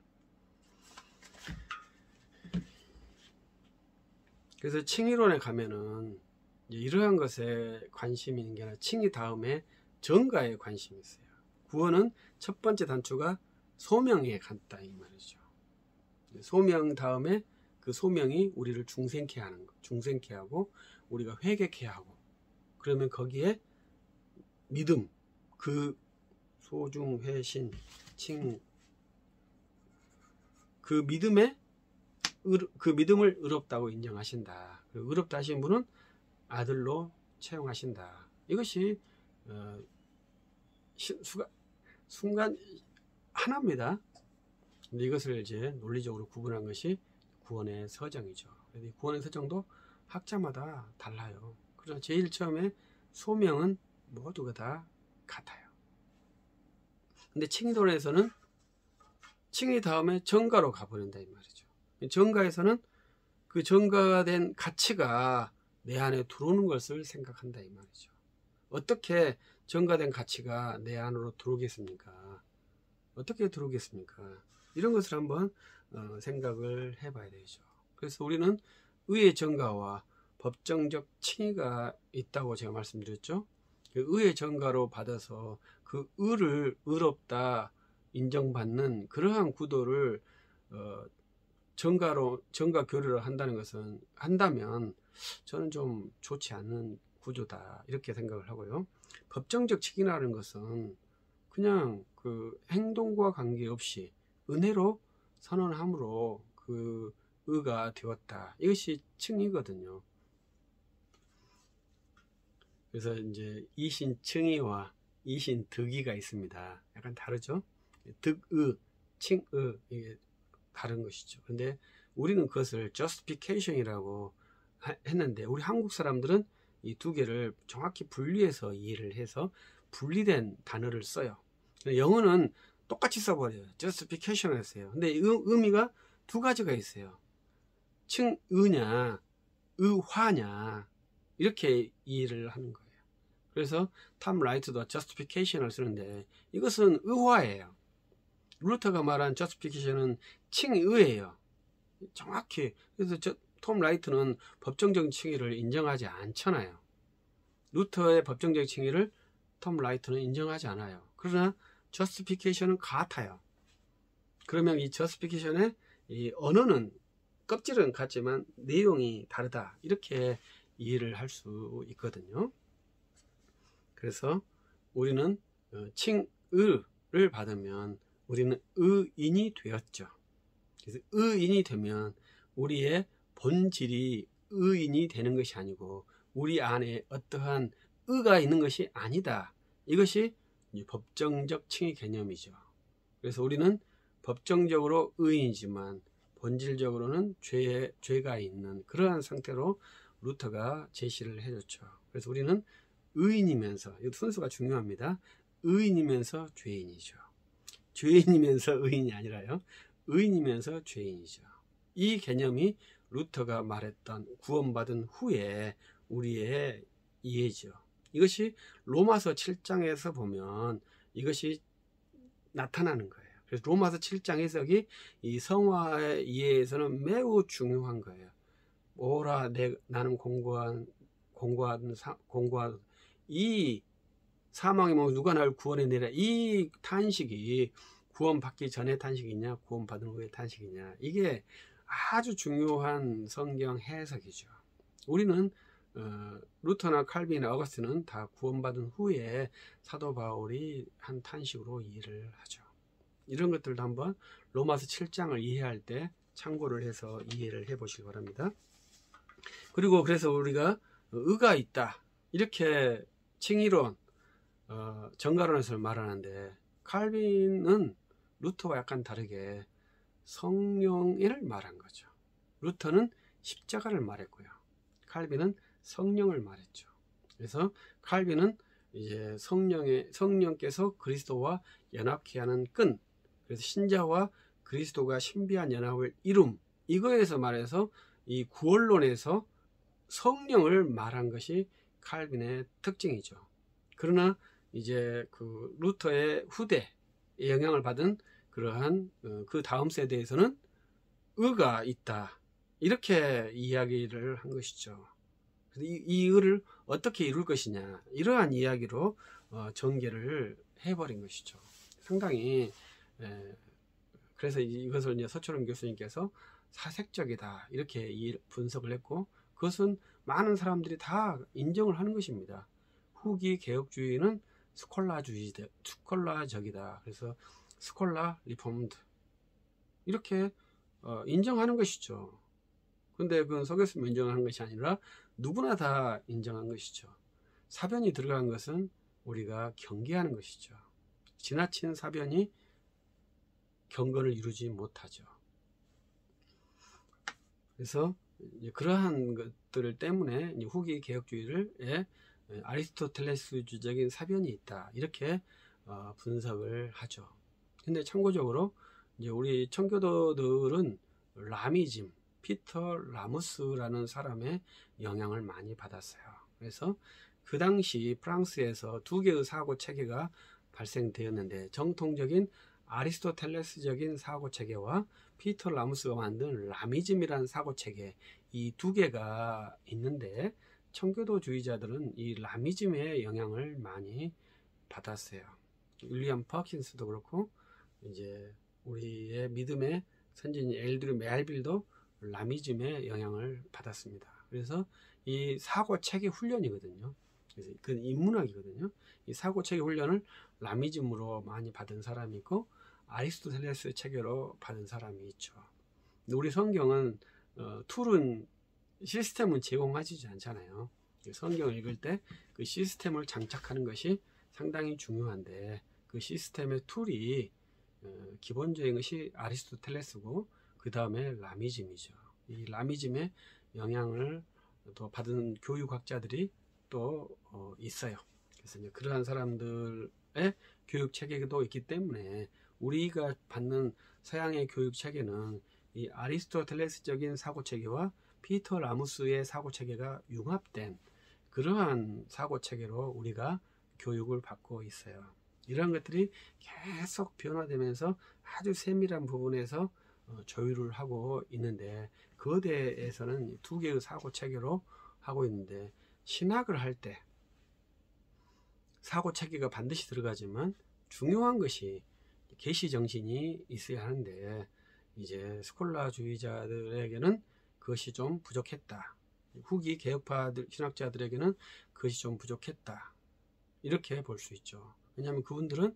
그래서 칭의론에 가면은 이러한 것에 관심이 있는 게 아니라 칭의 다음에 정가에 관심이 있어요. 구원은 첫 번째 단추가 소명에 갔다 이 말이죠. 소명 다음에 그 소명이 우리를 중생케 하는 것, 중생케 하고 우리가 회개케 하고, 그러면 거기에 믿음, 그 소중, 회신, 칭, 그 믿음을 의롭다고 인정하신다. 의롭다 하신 분은 아들로 채용하신다. 이것이 순간 하나입니다. 근데 이것을 이제 논리적으로 구분한 것이 구원의 서정이죠. 구원의 서정도 학자마다 달라요. 그래서 제일 처음에 소명은 모두가 다 같아요. 근데 칭의론에서는 칭의 다음에 정가로 가버린다 이 말이죠. 정가에서는 그 정가가 된 가치가 내 안에 들어오는 것을 생각한다 이 말이죠. 어떻게 정가된 가치가 내 안으로 들어오겠습니까? 어떻게 들어오겠습니까? 이런 것을 한번 생각을 해봐야 되죠. 그래서 우리는 의의 정가와 법정적 칭의가 있다고 제가 말씀드렸죠. 그 의의 정가로 받아서 그 의를 의롭다 인정받는 그러한 구도를 정가 교류를 한다면 저는 좀 좋지 않은 구조다 이렇게 생각을 하고요. 법정적 칭의라는 것은 그냥 그 행동과 관계없이 은혜로 선언함으로 그 의가 되었다. 이것이 칭의거든요. 그래서 이제 이신칭의와 이신득의가 있습니다. 약간 다르죠? 득의, 칭의 이게 다른 것이죠. 근데 우리는 그것을 justification이라고 했는데 우리 한국 사람들은 이 두 개를 정확히 분리해서 이해를 해서 분리된 단어를 써요. 영어는 똑같이 써버려요. justification 했어요. 근데 의미가 두 가지가 있어요. 칭의냐, 의화냐 이렇게 이해를 하는 거예요. 그래서 톰 라이트도 justification을 쓰는데 이것은 의화예요. 루터가 말한 justification은 칭의예요. 정확히. 그래서 톰 라이트는 법정적인 칭의를 인정하지 않잖아요. 루터의 법정적 칭의를 톰 라이트는 인정하지 않아요. 그러나 justification은 같아요. 그러면 이 justification의 이 언어는 껍질은 같지만 내용이 다르다. 이렇게 이해를 할 수 있거든요. 그래서 우리는 칭의를 받으면 우리는 의인이 되었죠. 그래서 의인이 되면 우리의 본질이 의인이 되는 것이 아니고 우리 안에 어떠한 의가 있는 것이 아니다. 이것이 법정적 칭의 개념이죠. 그래서 우리는 법정적으로 의인이지만 본질적으로는 죄가 있는 그러한 상태로 루터가 제시를 해줬죠. 그래서 우리는 의인이면서, 이 순서가 중요합니다. 의인이면서 죄인이죠. 죄인이면서 의인이 아니라요. 의인이면서 죄인이죠. 이 개념이 루터가 말했던 구원받은 후에 우리의 이해죠. 이것이 로마서 7장에서 보면 이것이 나타나는 거예요. 그래서 로마서 7장 해석이 이 성화의 이해에서는 매우 중요한 거예요. 오라 나는 공고한 이 사망이 뭐 누가 날 구원해내라. 이 탄식이 구원받기 전의 탄식이냐 구원받은 후의 탄식이냐, 이게 아주 중요한 성경 해석이죠. 우리는 루터나 칼빈이나 어거스틴은 다 구원받은 후에 사도 바울이 한 탄식으로 이해를 하죠. 이런 것들도 한번 로마서 7장을 이해할 때 참고를 해서 이해를 해 보시기 바랍니다. 그리고 그래서 우리가 의가 있다 이렇게 칭의론 정가론에서 말하는데, 칼빈은 루터와 약간 다르게 성령을 말한 거죠. 루터는 십자가를 말했고요. 칼빈은 성령을 말했죠. 그래서 칼빈은 이제 성령께서 그리스도와 연합케 하는 끈, 그래서 신자와 그리스도가 신비한 연합을 이룸, 이거에서 말해서 이 구원론에서 성령을 말한 것이 칼빈의 특징이죠. 그러나 이제 그 루터의 후대에 영향을 받은 그러한 그 다음 세대에서는 의가 있다 이렇게 이야기를 한 것이죠. 이 의를 어떻게 이룰 것이냐, 이러한 이야기로 전개를 해버린 것이죠. 상당히 그래서 이것을 이제 서초롱 교수님께서 사색적이다 이렇게 분석을 했고, 그것은 많은 사람들이 다 인정을 하는 것입니다. 후기 개혁주의는 스콜라적이다. 그래서 스콜라 리폼드 이렇게 인정하는 것이죠. 근데 그건 서 교수님 인정하는 것이 아니라 누구나 다 인정한 것이죠. 사변이 들어간 것은 우리가 경계하는 것이죠. 지나친 사변이 경건을 이루지 못하죠. 그래서 그러한 것들 때문에 후기 개혁주의를 아리스토텔레스주적인 사변이 있다 이렇게 분석을 하죠. 근데 참고적으로 이제 우리 청교도들은 라미즘, 피터 라무스라는 사람의 영향을 많이 받았어요. 그래서 그 당시 프랑스에서 두 개의 사고 체계가 발생되었는데, 정통적인 아리스토텔레스적인 사고 체계와 피터 라무스가 만든 라미즘이라는 사고 체계, 이 두 개가 있는데 청교도주의자들은 이 라미즘의 영향을 많이 받았어요. 윌리엄 퍼킨스도 그렇고 이제 우리의 믿음의 선진인 엘드류 메알빌도 라미즘의 영향을 받았습니다. 그래서 이 사고 체계 훈련이거든요. 그래서 그 인문학이거든요. 이 사고 체계 훈련을 라미즘으로 많이 받은 사람이 있고 아리스토텔레스 체계로 받은 사람이 있죠. 우리 성경은 툴은 시스템은 제공하지 않잖아요. 성경을 읽을 때 그 시스템을 장착하는 것이 상당히 중요한데, 그 시스템의 툴이 기본적인 것이 아리스토텔레스고 그 다음에 라미즘이죠. 이 라미즘의 영향을 또 받은 교육학자들이 또 있어요. 그래서 이제 그러한 사람들의 교육 체계도 있기 때문에 우리가 받는 서양의 교육 체계는 이 아리스토텔레스적인 사고 체계와 피터 라무스의 사고 체계가 융합된 그러한 사고 체계로 우리가 교육을 받고 있어요. 이런 것들이 계속 변화되면서 아주 세밀한 부분에서 조율을 하고 있는데, 거대에서는 두 개의 사고 체계로 하고 있는데, 신학을 할 때 사고 체계가 반드시 들어가지만 중요한 것이 계시 정신이 있어야 하는데, 이제 스콜라주의자들에게는 그것이 좀 부족했다. 후기 개혁파 신학자들에게는 그것이 좀 부족했다. 이렇게 볼 수 있죠. 왜냐하면 그분들은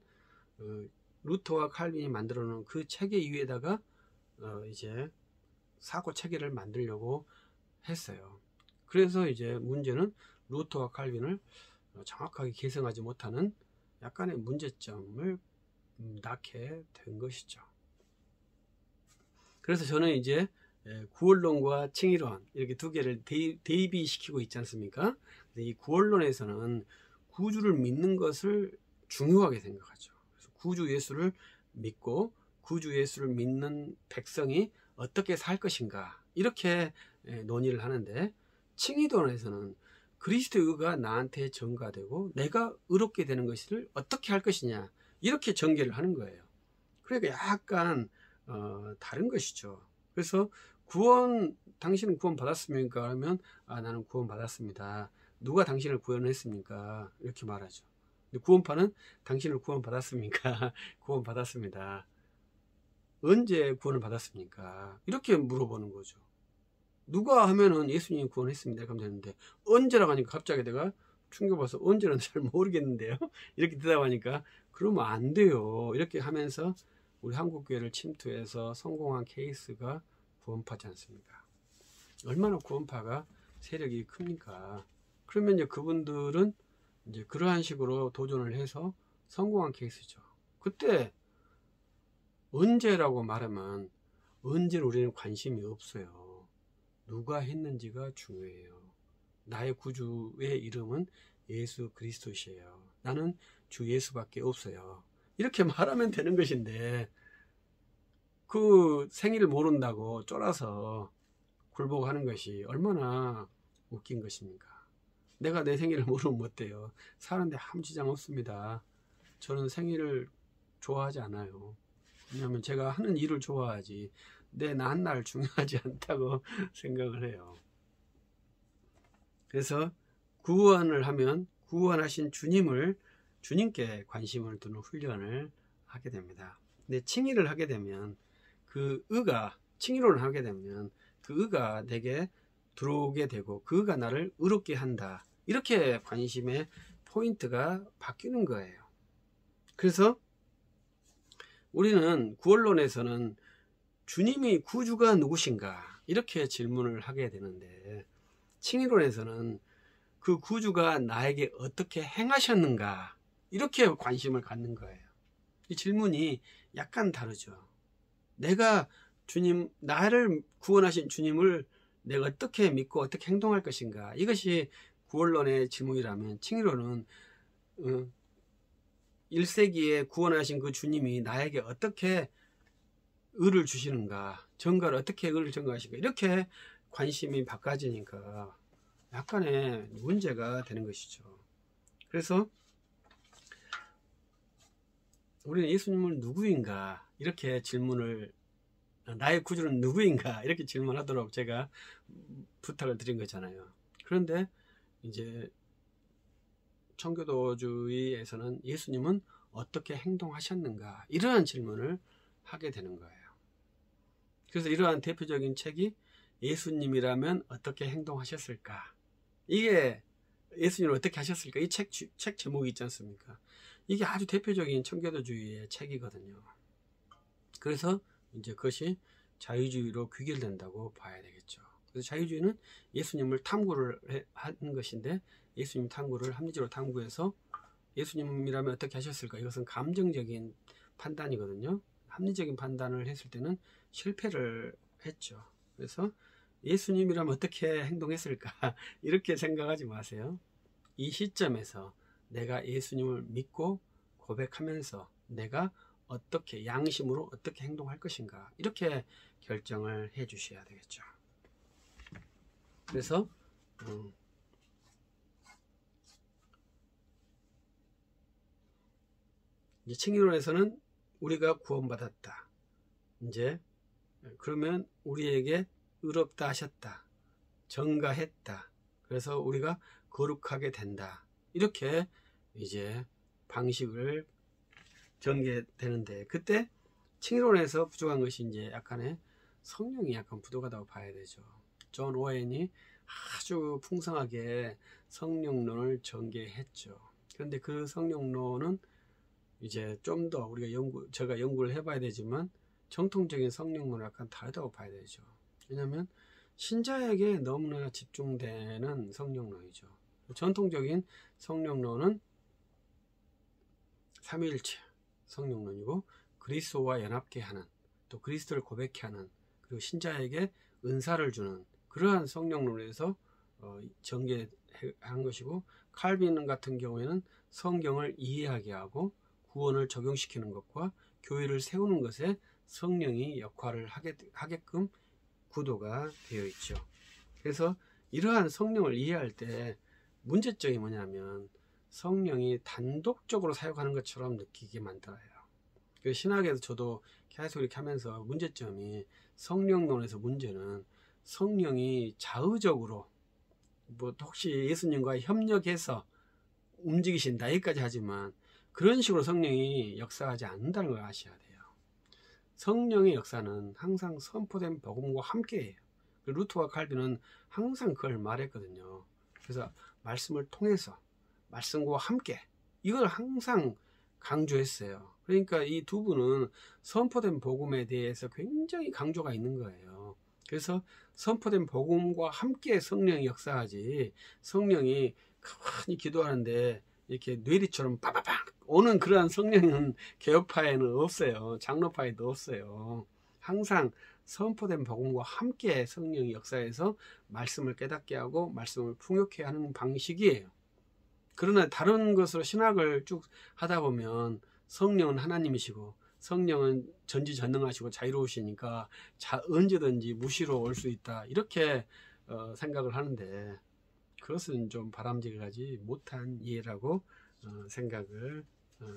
루터와 칼빈이 만들어 놓은 그 체계 위에다가 이제 사고 체계를 만들려고 했어요. 그래서 이제 문제는 루터와 칼빈을 정확하게 개성하지 못하는 약간의 문제점을 낳게 된 것이죠. 그래서 저는 이제 구원론과 칭의론 이렇게 두 개를 대비시키고 있지 않습니까? 이 구원론에서는 구주를 믿는 것을 중요하게 생각하죠. 그래서 구주 예수를 믿고 구주 예수를 믿는 백성이 어떻게 살 것인가, 이렇게 논의를 하는데, 칭의론에서는 그리스도의 의가 나한테 전가되고 내가 의롭게 되는 것을 어떻게 할 것이냐, 이렇게 전개를 하는 거예요. 그러니까 약간 다른 것이죠. 그래서 당신은 구원 받았습니까? 하면 나는 구원 받았습니다. 누가 당신을 구원했습니까? 이렇게 말하죠. 근데 구원파는 당신을 구원 받았습니까? 구원 받았습니다. 언제 구원을 받았습니까? 이렇게 물어보는 거죠. 누가 하면은 예수님이 구원했습니다. 그러면 되는데, 언제라고 하니까 갑자기 내가 충격받아서 언제는 잘 모르겠는데요. 이렇게 대답하니까 그러면 안 돼요. 이렇게 하면서 우리 한국교회를 침투해서 성공한 케이스가 구원파지 않습니까? 얼마나 구원파가 세력이 큽니까? 그러면 이제 그분들은 이제 그러한 식으로 도전을 해서 성공한 케이스죠. 그때 언제라고 말하면 언제는 우리는 관심이 없어요. 누가 했는지가 중요해요. 나의 구주의 이름은 예수 그리스도시에요. 나는 주 예수밖에 없어요. 이렇게 말하면 되는 것인데, 그 생일을 모른다고 쫄아서 굴복하는 것이 얼마나 웃긴 것입니까? 내가 내 생일을 모르면 어때요? 사는데 아무 지장 없습니다. 저는 생일을 좋아하지 않아요. 왜냐하면 제가 하는 일을 좋아하지 내 날 중요하지 않다고 생각을 해요. 그래서 구원을 하면 구원하신 주님께 관심을 두는 훈련을 하게 됩니다. 근데 칭의를 하게 되면 칭의론을 하게 되면 그 의가 내게 들어오게 되고 그 의가 나를 의롭게 한다. 이렇게 관심의 포인트가 바뀌는 거예요. 그래서 우리는 구원론에서는 주님이 구주가 누구신가, 이렇게 질문을 하게 되는데, 칭의론에서는 그 구주가 나에게 어떻게 행하셨는가, 이렇게 관심을 갖는 거예요. 이 질문이 약간 다르죠. 나를 구원하신 주님을 내가 어떻게 믿고 어떻게 행동할 것인가, 이것이 구원론의 질문이라면, 칭의론은 1세기에 구원하신 그 주님이 나에게 어떻게 의를 주시는가, 전가를 어떻게 의를 전가하시는가, 이렇게 관심이 바꿔지니까 약간의 문제가 되는 것이죠. 그래서 우리는 예수님은 누구인가, 이렇게 질문을, 나의 구주는 누구인가, 이렇게 질문하도록 제가 부탁을 드린 거잖아요. 그런데 이제 청교도주의에서는 예수님은 어떻게 행동하셨는가, 이러한 질문을 하게 되는 거예요. 그래서 이러한 대표적인 책이 예수님이라면 어떻게 행동하셨을까, 이게 예수님은 어떻게 하셨을까, 이 책 제목이 있지 않습니까? 이게 아주 대표적인 청교도주의의 책이거든요. 그래서 이제 그것이 자유주의로 귀결된다고 봐야 되겠죠. 그래서 자유주의는 예수님을 탐구를 하는 것인데, 예수님 탐구를 합리적으로 탐구해서 예수님이라면 어떻게 하셨을까, 이것은 감정적인 판단이거든요. 합리적인 판단을 했을 때는 실패를 했죠. 그래서 예수님이라면 어떻게 행동했을까, 이렇게 생각하지 마세요. 이 시점에서 내가 예수님을 믿고 고백하면서 내가 어떻게, 양심으로 어떻게 행동할 것인가, 이렇게 결정을 해 주셔야 되겠죠. 그래서 이제 칭의론에서는 우리가 구원받았다. 이제 그러면 우리에게 의롭다 하셨다. 정가했다. 그래서 우리가 거룩하게 된다. 이렇게 이제 방식을 전개되는데, 그때 칭의론에서 부족한 것이 이제 약간의 성령이 약간 부족하다고 봐야 되죠. 존 오웬이 아주 풍성하게 성령론을 전개했죠. 그런데 그 성령론은 이제 좀 더 우리가 제가 연구를 해봐야 되지만 정통적인 성령론은 약간 다르다고 봐야 되죠. 왜냐하면 신자에게 너무나 집중되는 성령론이죠. 전통적인 성령론은 삼위일체 성령론이고, 그리스도와 연합케 하는, 또 그리스도를 고백케 하는, 그리고 신자에게 은사를 주는 그러한 성령론에서 전개한 것이고, 칼빈 같은 경우에는 성경을 이해하게 하고 구원을 적용시키는 것과 교회를 세우는 것에 성령이 역할을 하게끔 구도가 되어 있죠. 그래서 이러한 성령을 이해할 때 문제점이 뭐냐면 성령이 단독적으로 사역하는 것처럼 느끼게 만들어요. 그 신학에서 저도 계속 이렇게 하면서 문제점이, 성령론에서 문제는 성령이 자의적으로 뭐 혹시 예수님과 협력해서 움직이신다 여기까지 하지만 그런 식으로 성령이 역사하지 않는다는 걸 아셔야 돼요. 성령의 역사는 항상 선포된 복음과 함께해요. 루터와 칼빈은 항상 그걸 말했거든요. 그래서 말씀을 통해서, 말씀과 함께, 이걸 항상 강조했어요. 그러니까 이 두 분은 선포된 복음에 대해서 굉장히 강조가 있는 거예요. 그래서 선포된 복음과 함께 성령이 역사하지, 성령이 가만히 기도하는데 이렇게 뇌리처럼 빠바박 오는 그러한 성령은 개혁파에는 없어요. 장로파에도 없어요. 항상 선포된 복음과 함께 성령이 역사해서 말씀을 깨닫게 하고 말씀을 풍요케 하는 방식이에요. 그러나 다른 것으로 신학을 쭉 하다 보면 성령은 하나님이시고 성령은 전지전능하시고 자유로우시니까 언제든지 무시로 올 수 있다, 이렇게 생각을 하는데, 그것은 좀 바람직하지 못한 이해라고 생각을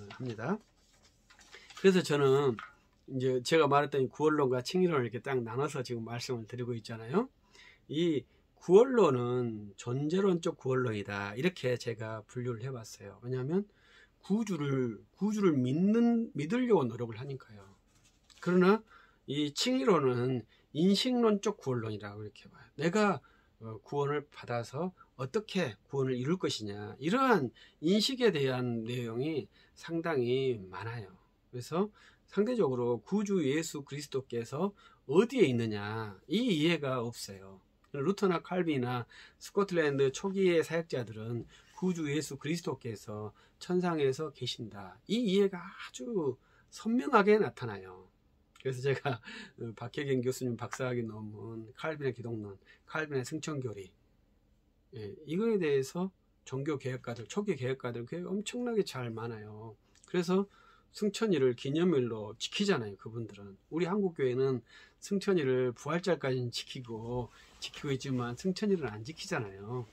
합니다. 그래서 저는 이제 제가 말했던 이 구원론과 칭의론을 이렇게 딱 나눠서 지금 말씀을 드리고 있잖아요. 이 구원론은 존재론적 구원론이다, 이렇게 제가 분류를 해봤어요. 왜냐하면 구주를 믿으려고 노력을 하니까요. 그러나 이 칭의론은 인식론적 구원론이라고 이렇게 봐요. 내가 구원을 받아서 어떻게 구원을 이룰 것이냐, 이러한 인식에 대한 내용이 상당히 많아요. 그래서 상대적으로 구주 예수 그리스도께서 어디에 있느냐, 이 이해가 없어요. 루터나 칼빈이나 스코틀랜드 초기의 사역자들은 구주 예수 그리스도께서 천상에서 계신다, 이 이해가 아주 선명하게 나타나요. 그래서 제가 박혜경 교수님 박사학위 논문, 칼빈의 기독론, 칼빈의 승천교리, 이거에 대해서 종교개혁가들, 초기 개혁가들 엄청나게 잘 많아요. 그래서 승천일을 기념일로 지키잖아요. 그분들은. 우리 한국교회는 승천일을 부활절까지는 지키고 있지만 승천일은 안 지키잖아요.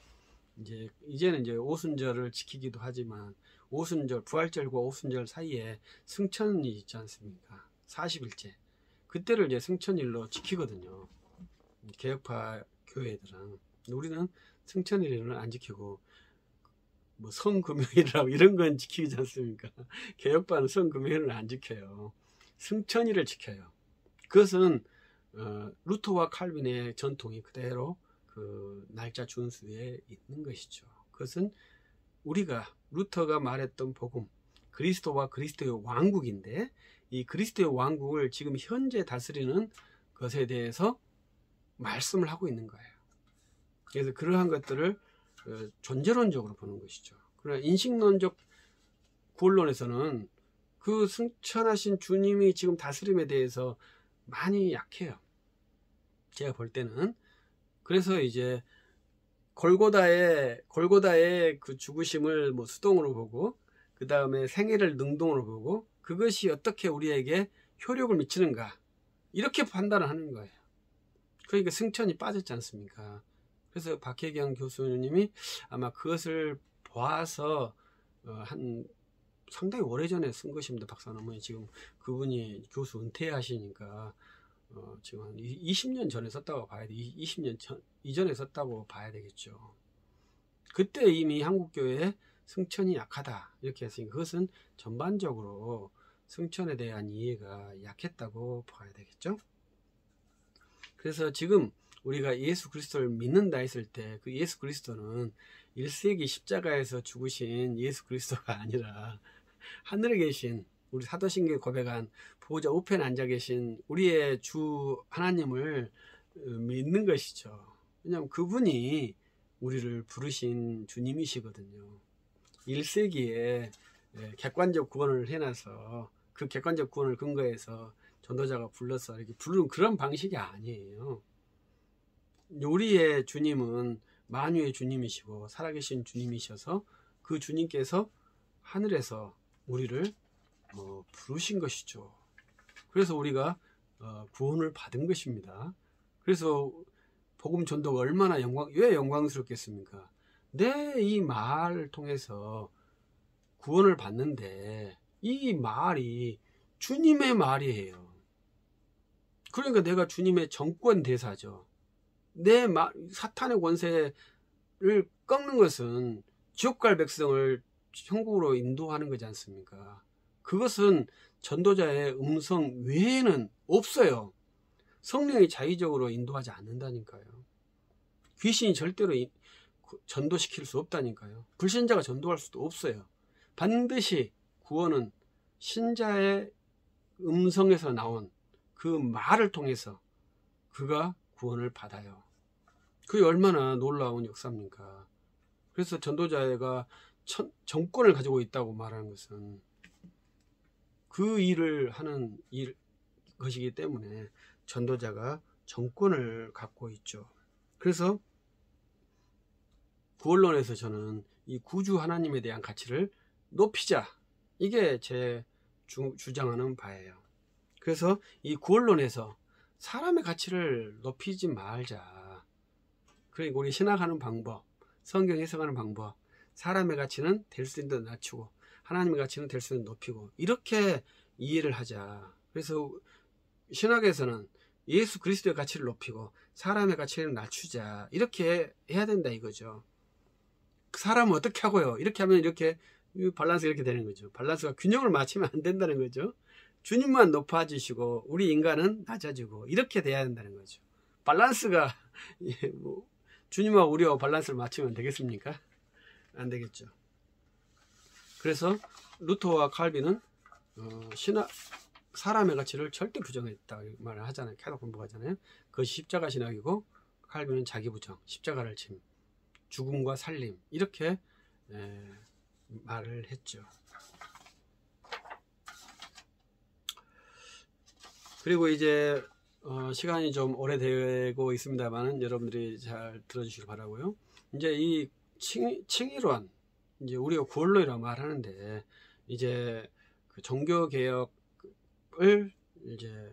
이제는 이제 오순절을 지키기도 하지만 오순절, 부활절과 오순절 사이에 승천이 있지 않습니까? 40일째. 그때를 이제 승천일로 지키거든요. 개혁파 교회들은. 우리는 승천일은 안 지키고 뭐 성금요일이라고 이런 건 지키지 않습니까? 개혁파는 성금요일을 안 지켜요. 승천일을 지켜요. 그것은 루터와 칼빈의 전통이 그대로 그 날짜 준수에 있는 것이죠. 그것은 우리가 루터가 말했던 복음, 그리스도와 그리스도의 왕국인데, 이 그리스도의 왕국을 지금 현재 다스리는 것에 대해서 말씀을 하고 있는 거예요. 그래서 그러한 것들을 존재론적으로 보는 것이죠. 그러나 인식론적 구원론에서는 그 승천하신 주님이 지금 다스림에 대해서 많이 약해요. 제가 볼 때는. 그래서 이제 골고다의 그 죽으심을 뭐 수동으로 보고, 그 다음에 생애를 능동으로 보고, 그것이 어떻게 우리에게 효력을 미치는가, 이렇게 판단을 하는 거예요. 그러니까 승천이 빠졌지 않습니까? 그래서 박혜경 교수님이 아마 그것을 봐서 한 상당히 오래전에 쓴 것입니다. 박사논문이. 지금 그분이 교수 은퇴하시니까 지금 한 20년 전에 썼다고 봐야 돼. 20년 전 이전에 썼다고 봐야 되겠죠. 그때 이미 한국교회에 승천이 약하다 이렇게 했으니 그것은 전반적으로 승천에 대한 이해가 약했다고 봐야 되겠죠. 그래서 지금 우리가 예수 그리스도를 믿는다 했을 때 그 예수 그리스도는 1세기 십자가에서 죽으신 예수 그리스도가 아니라 하늘에 계신 우리 사도신경에 고백한 보호자 우편에 앉아 계신 우리의 주 하나님을 믿는 것이죠. 왜냐하면 그분이 우리를 부르신 주님이시거든요. 1세기에 객관적 구원을 해놔서 그 객관적 구원을 근거해서 전도자가 불러서 이렇게 부르는 그런 방식이 아니에요. 우리의 주님은 만유의 주님이시고 살아계신 주님이셔서 그 주님께서 하늘에서 우리를 부르신 것이죠. 그래서 우리가 구원을 받은 것입니다. 그래서 복음 전도가 얼마나 왜 영광스럽겠습니까? 내 이 말을 통해서 구원을 받는데 이 말이 주님의 말이에요. 그러니까 내가 주님의 정권 대사죠. 내 말, 사탄의 권세를 꺾는 것은 지옥 갈 백성을 천국으로 인도하는 거지 않습니까? 그것은 전도자의 음성 외에는 없어요. 성령이 자의적으로 인도하지 않는다니까요. 귀신이 절대로 전도시킬 수 없다니까요. 불신자가 전도할 수도 없어요. 반드시 구원은 신자의 음성에서 나온 그 말을 통해서 그가 구원을 받아요. 그게 얼마나 놀라운 역사입니까? 그래서 전도자가 정권을 가지고 있다고 말하는 것은 그 일을 하는 것이기 때문에 전도자가 정권을 갖고 있죠. 그래서 구원론에서 저는 이 구주 하나님에 대한 가치를 높이자, 이게 제 주장하는 바예요. 그래서 이 구원론에서 사람의 가치를 높이지 말자. 그러니까 우리 신학하는 방법, 성경 해석하는 방법, 사람의 가치는 될 수 있는 데 낮추고 하나님의 가치는 될 수 있는 데 높이고, 이렇게 이해를 하자. 그래서 신학에서는 예수 그리스도의 가치를 높이고 사람의 가치를 낮추자, 이렇게 해야 된다 이거죠. 사람은 어떻게 하고요? 이렇게 하면 이렇게 밸런스가 이렇게 되는 거죠. 밸런스가 균형을 맞추면 안 된다는 거죠. 주님만 높아지시고 우리 인간은 낮아지고, 이렇게 돼야 된다는 거죠. 밸런스가 주님하고 우리하고 밸런스를 맞추면 되겠습니까? 안 되겠죠. 그래서 루터와 칼빈은 사람의 가치를 절대 부정했다고 말을 하잖아요. 계속 공부하잖아요. 그것이 십자가 신학이고, 칼빈은 자기 부정, 십자가를 침, 죽음과 살림, 이렇게 말을 했죠. 그리고 이제 시간이 좀 오래되고 있습니다만 여러분들이 잘 들어주시길 바라고요. 이제 이 칭의론, 이제 우리가 구원론이라고 말하는데, 이제 그 종교 개혁을 이제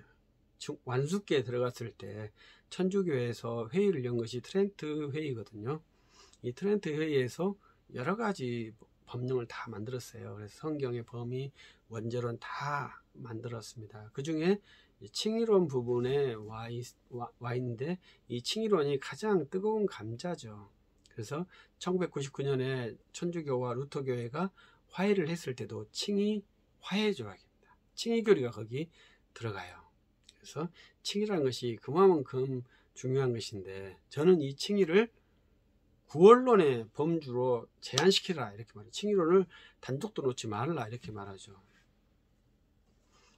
완숙기에 들어갔을 때 천주교에서 회의를 연 것이 트렌트 회의거든요. 이 트렌트 회의에서 여러 가지 법령을 다 만들었어요. 그래서 성경의 범위, 원죄론 다 만들었습니다. 그 중에 칭의론 부분에 와 있는데, 이 칭의론이 가장 뜨거운 감자죠. 그래서 1999년에 천주교와 루터교회가 화해를 했을 때도 칭의 화해 조약입니다. 칭의 교리가 거기 들어가요. 그래서 칭의라는 것이 그만큼 중요한 것인데, 저는 이 칭의를 구원론의 범주로 제한시키라 이렇게 말해요. 칭의론을 단독도 놓지 말라 이렇게 말하죠.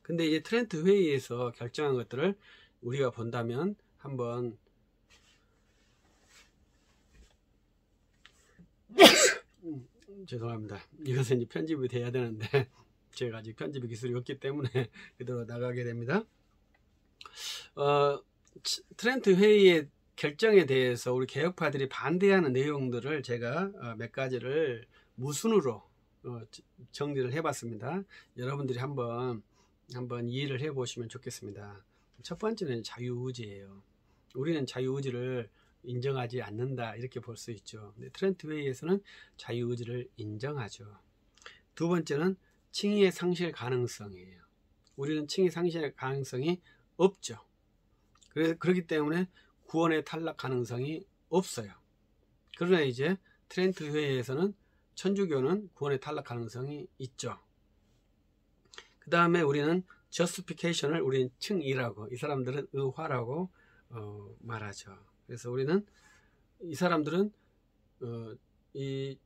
근데 이제 트렌트 회의에서 결정한 것들을 우리가 본다면, 한번 죄송합니다. 이것은 이제 편집이 돼야 되는데 제가 아직 편집 기술이 없기 때문에 그대로 나가게 됩니다. 트렌트 회의의 결정에 대해서 우리 개혁파들이 반대하는 내용들을 제가 몇 가지를 무순으로 정리를 해봤습니다. 여러분들이 한번 이해를 해보시면 좋겠습니다. 첫 번째는 자유의지예요. 우리는 자유의지를 인정하지 않는다 이렇게 볼 수 있죠. 근데 트렌트 회의에서는 자유의지를 인정하죠. 두 번째는 칭의의 상실 가능성이에요. 우리는 칭의 상실 가능성이 없죠. 그렇기 때문에 구원의 탈락 가능성이 없어요. 그러나 이제 트렌트 회의에서는 천주교는 구원의 탈락 가능성이 있죠. 그 다음에 우리는 justification을 우리는 칭의라고, 이 사람들은 의화라고 말하죠. 그래서 우리는 이 사람들은 이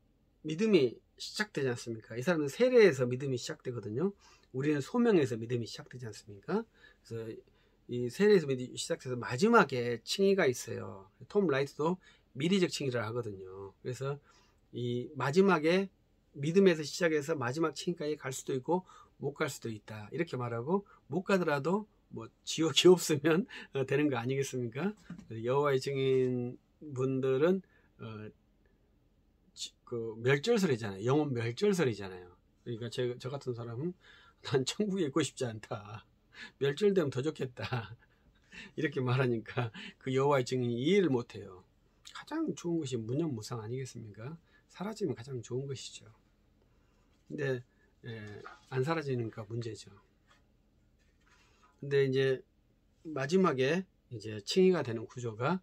믿음이 시작되지 않습니까? 이 사람들은 세례에서 믿음이 시작되거든요. 우리는 소명에서 믿음이 시작되지 않습니까? 그래서 이 세례에서 믿음이 시작돼서 마지막에 칭의가 있어요. 톰 라이트도 미리적 칭의를 하거든요. 그래서 이 마지막에 믿음에서 시작해서 마지막 칭의까지 갈 수도 있고 못 갈 수도 있다, 이렇게 말하고, 못 가더라도 뭐 지옥이 없으면 되는 거 아니겠습니까? 여호와의 증인 분들은 그 멸절설이잖아요. 영혼 멸절설이잖아요. 그러니까 저 같은 사람은 난 천국에 있고 싶지 않다, 멸절되면 더 좋겠다, 이렇게 말하니까 그 여호와의 증인이 이해를 못해요. 가장 좋은 것이 무념무상 아니겠습니까? 사라지면 가장 좋은 것이죠. 근데 안 사라지니까 문제죠. 근데 이제 마지막에 이제 칭의가 되는 구조가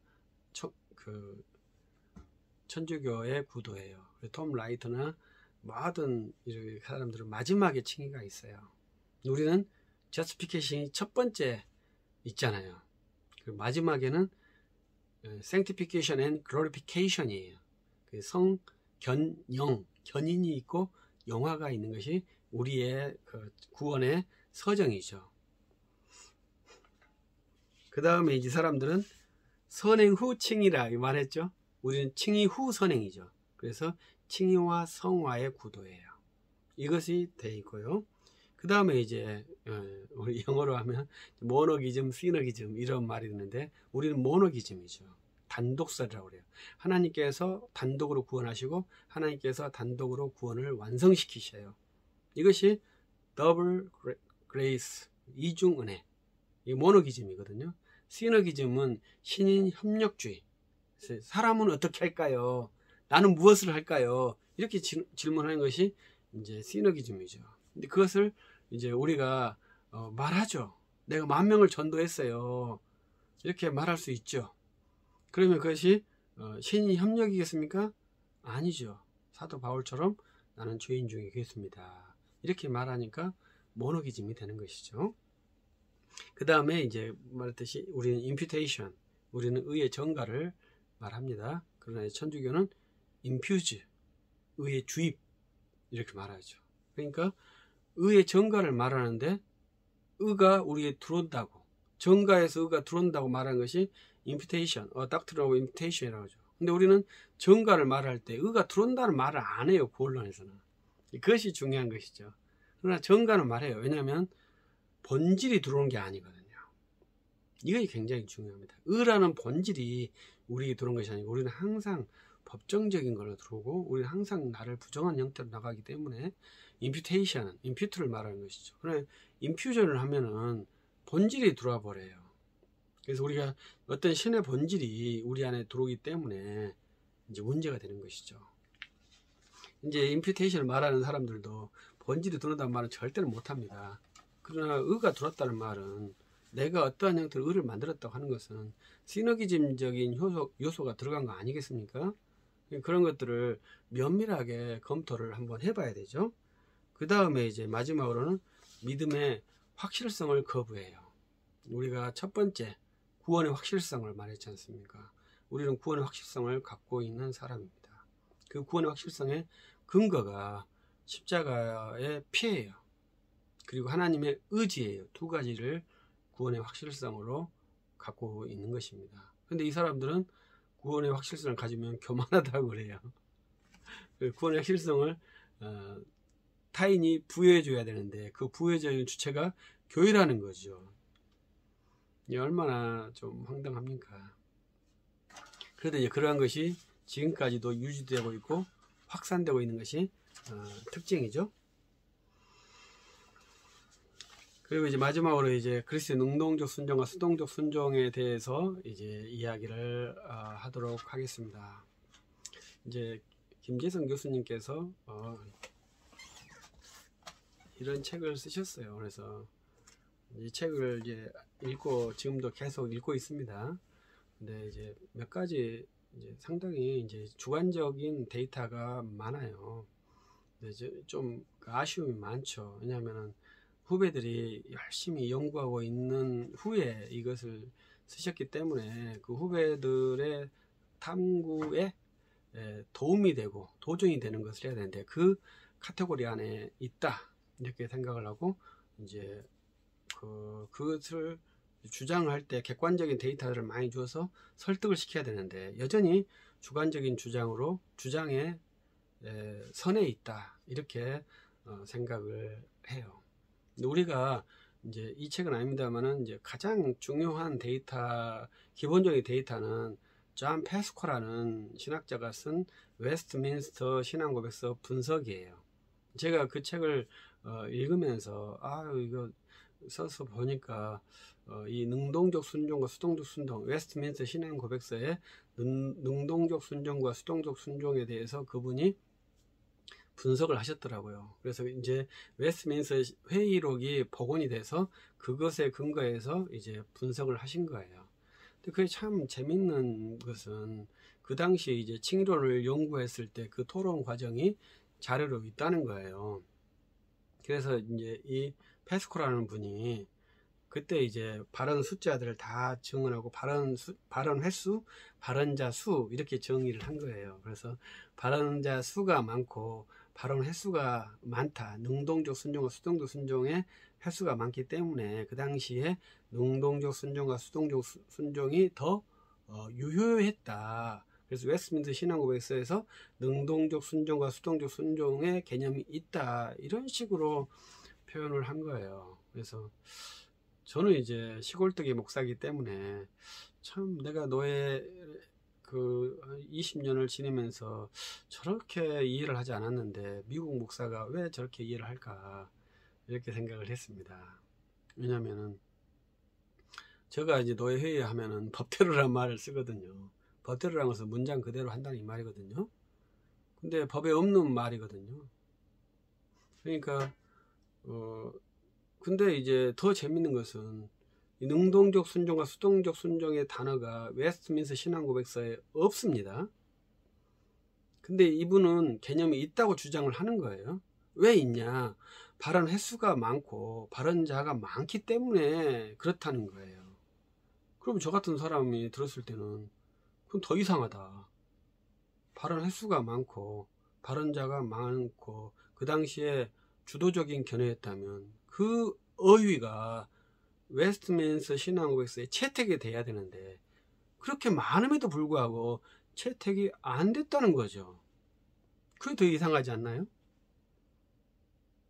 천주교의 구도예요. 톰 라이트나 모든 이렇게 사람들은 마지막에 칭의가 있어요. 우리는 justification이 첫 번째 있잖아요. 그 마지막에는 sanctification and glorification이에요. 그 성, 견, 영, 견인이 있고 영화가 있는 것이 우리의 그 구원의 서정이죠. 그 다음에 이 사람들은 선행 후 칭의라 말했죠. 우리는 칭의 후 선행이죠. 그래서 칭의와 성화의 구도예요. 이것이 돼 있고요. 그 다음에 이제 우리 영어로 하면 모노기즘, 시너기즘 이런 말이 있는데, 우리는 모노기즘이죠. 단독설이라고 그래요. 하나님께서 단독으로 구원하시고 하나님께서 단독으로 구원을 완성시키셔요. 이것이 더블 그레이스, 이중 은혜, 이 모노기즘이거든요. 시너기즘은 신인 협력주의. 사람은 어떻게 할까요? 나는 무엇을 할까요? 이렇게 질문하는 것이 이제 시너기즘이죠. 근데 그것을 이제 우리가 말하죠. 내가 10,000명을 전도했어요, 이렇게 말할 수 있죠. 그러면 그것이 신인 협력이겠습니까? 아니죠. 사도 바울처럼 나는 죄인 중에 괴수입니다, 이렇게 말하니까 모노기즘이 되는 것이죠. 그 다음에 이제 말했듯이 우리는 imputation, 우리는 의의 전가를 말합니다. 그러나 천주교는 infuse, 의의 주입, 이렇게 말하죠. 그러니까 의의 전가를 말하는데 의가 우리에 들어온다고, 전가에서 의가 들어온다고 말하는 것이 imputation, doctrine of imputation이라고 하죠. 근데 우리는 전가를 말할 때 의가 들어온다는 말을 안 해요. 구원론에서는. 그것이 중요한 것이죠. 그러나 전가는 말해요. 왜냐하면 본질이 들어오는 게 아니거든요. 이것이 굉장히 중요합니다. 의라는 본질이 우리에게 들어온 것이 아니고, 우리는 항상 법정적인 걸로 들어오고, 우리는 항상 나를 부정한 형태로 나가기 때문에 imputation, impute를 말하는 것이죠. 그러나 infusion을 하면은 본질이 들어와 버려요. 그래서 우리가 어떤 신의 본질이 우리 안에 들어오기 때문에 이제 문제가 되는 것이죠. 이제 imputation을 말하는 사람들도 본질이 들어온다는 말은 절대로 못합니다. 그러나 의가 들어왔다는 말은, 내가 어떠한 형태로 의를 만들었다고 하는 것은 시너기즘적인 요소가 들어간 거 아니겠습니까? 그런 것들을 면밀하게 검토를 한번 해봐야 되죠. 그 다음에 이제 마지막으로는 믿음의 확실성을 거부해요. 우리가 첫 번째 구원의 확실성을 말했지 않습니까? 우리는 구원의 확실성을 갖고 있는 사람입니다. 그 구원의 확실성의 근거가 십자가의 피예요. 그리고 하나님의 의지예요. 두 가지를 구원의 확실성으로 갖고 있는 것입니다. 근데 이 사람들은 구원의 확실성을 가지면 교만하다고 그래요. 구원의 확실성을 타인이 부여해 줘야 되는데, 그 부여해주는 주체가 교회라는 거죠. 이 얼마나 좀 황당합니까? 그런데 이제 그러한 것이 지금까지도 유지되고 있고 확산되고 있는 것이 특징이죠. 그리고 이제 마지막으로 이제 그리스도의 능동적 순종과 수동적 순종에 대해서 이제 이야기를 하도록 하겠습니다. 이제 김재성 교수님께서 이런 책을 쓰셨어요. 그래서 이 책을 이제 읽고 지금도 계속 읽고 있습니다. 근데 이제 몇 가지 이제 상당히 이제 주관적인 데이터가 많아요. 근데 좀 아쉬움이 많죠. 왜냐하면 후배들이 열심히 연구하고 있는 후에 이것을 쓰셨기 때문에 그 후배들의 탐구에 도움이 되고 도전이 되는 것을 해야 되는데 그 카테고리 안에 있다 이렇게 생각을 하고 이제 그것을 주장할 때 객관적인 데이터를 많이 주어서 설득을 시켜야 되는데 여전히 주관적인 주장에 선에 있다 이렇게 생각을 해요. 우리가 이제 이 책은 아닙니다만은 이제 가장 중요한 데이터, 기본적인 데이터는 존 페스코라는 신학자가 쓴 웨스트민스터 신앙고백서 분석이에요. 제가 그 책을 읽으면서 이거 써서 보니까 이 능동적 순종과 수동적 순종, 웨스트민스터 신앙고백서의 능동적 순종과 수동적 순종에 대해서 그분이 분석을 하셨더라고요. 그래서 이제 웨스트민스터 회의록이 복원이 돼서 그것에 근거해서 이제 분석을 하신 거예요. 근데 그게 참 재밌는 것은 그 당시에 이제 칭의론을 연구했을 때 그 토론 과정이 자료로 있다는 거예요. 그래서 이제 이 페스코라는 분이 그때 이제 발언 숫자들을 다 정언하고 발언 횟수, 발언자 수 이렇게 정의를 한 거예요. 그래서 발언자 수가 많고 발언 횟수가 많다. 능동적 순종과 수동적 순종의 횟수가 많기 때문에 그 당시에 능동적 순종과 수동적 순종이 더 유효했다. 그래서 웨스트민스터 신앙고백서에서 능동적 순종과 수동적 순종의 개념이 있다. 이런 식으로 표현을 한 거예요. 그래서 저는 이제 시골뜨기 목사이기 때문에 참 내가 노예 20년을 지내면서 저렇게 이해를 하지 않았는데 미국 목사가 왜 저렇게 이해를 할까 이렇게 생각을 했습니다. 왜냐면은 제가 이제 노예 회의하면은 법대로라는 말을 쓰거든요. 법대로라는 것은 문장 그대로 한다는 이 말이거든요. 근데 법에 없는 말이거든요. 그러니까 근데 이제 더 재밌는 것은 이 능동적 순종과 수동적 순종의 단어가 웨스트민스터 신앙고백서에 없습니다. 근데 이분은 개념이 있다고 주장을 하는 거예요. 왜 있냐? 발언 횟수가 많고 발언자가 많기 때문에 그렇다는 거예요. 그럼 저 같은 사람이 들었을 때는 그건 더 이상하다. 발언 횟수가 많고 발언자가 많고 그 당시에 주도적인 견해였다면 그 어휘가 웨스트민스터 신앙고백서에 채택이 돼야 되는데 그렇게 많음에도 불구하고 채택이 안 됐다는 거죠. 그게 더 이상하지 않나요?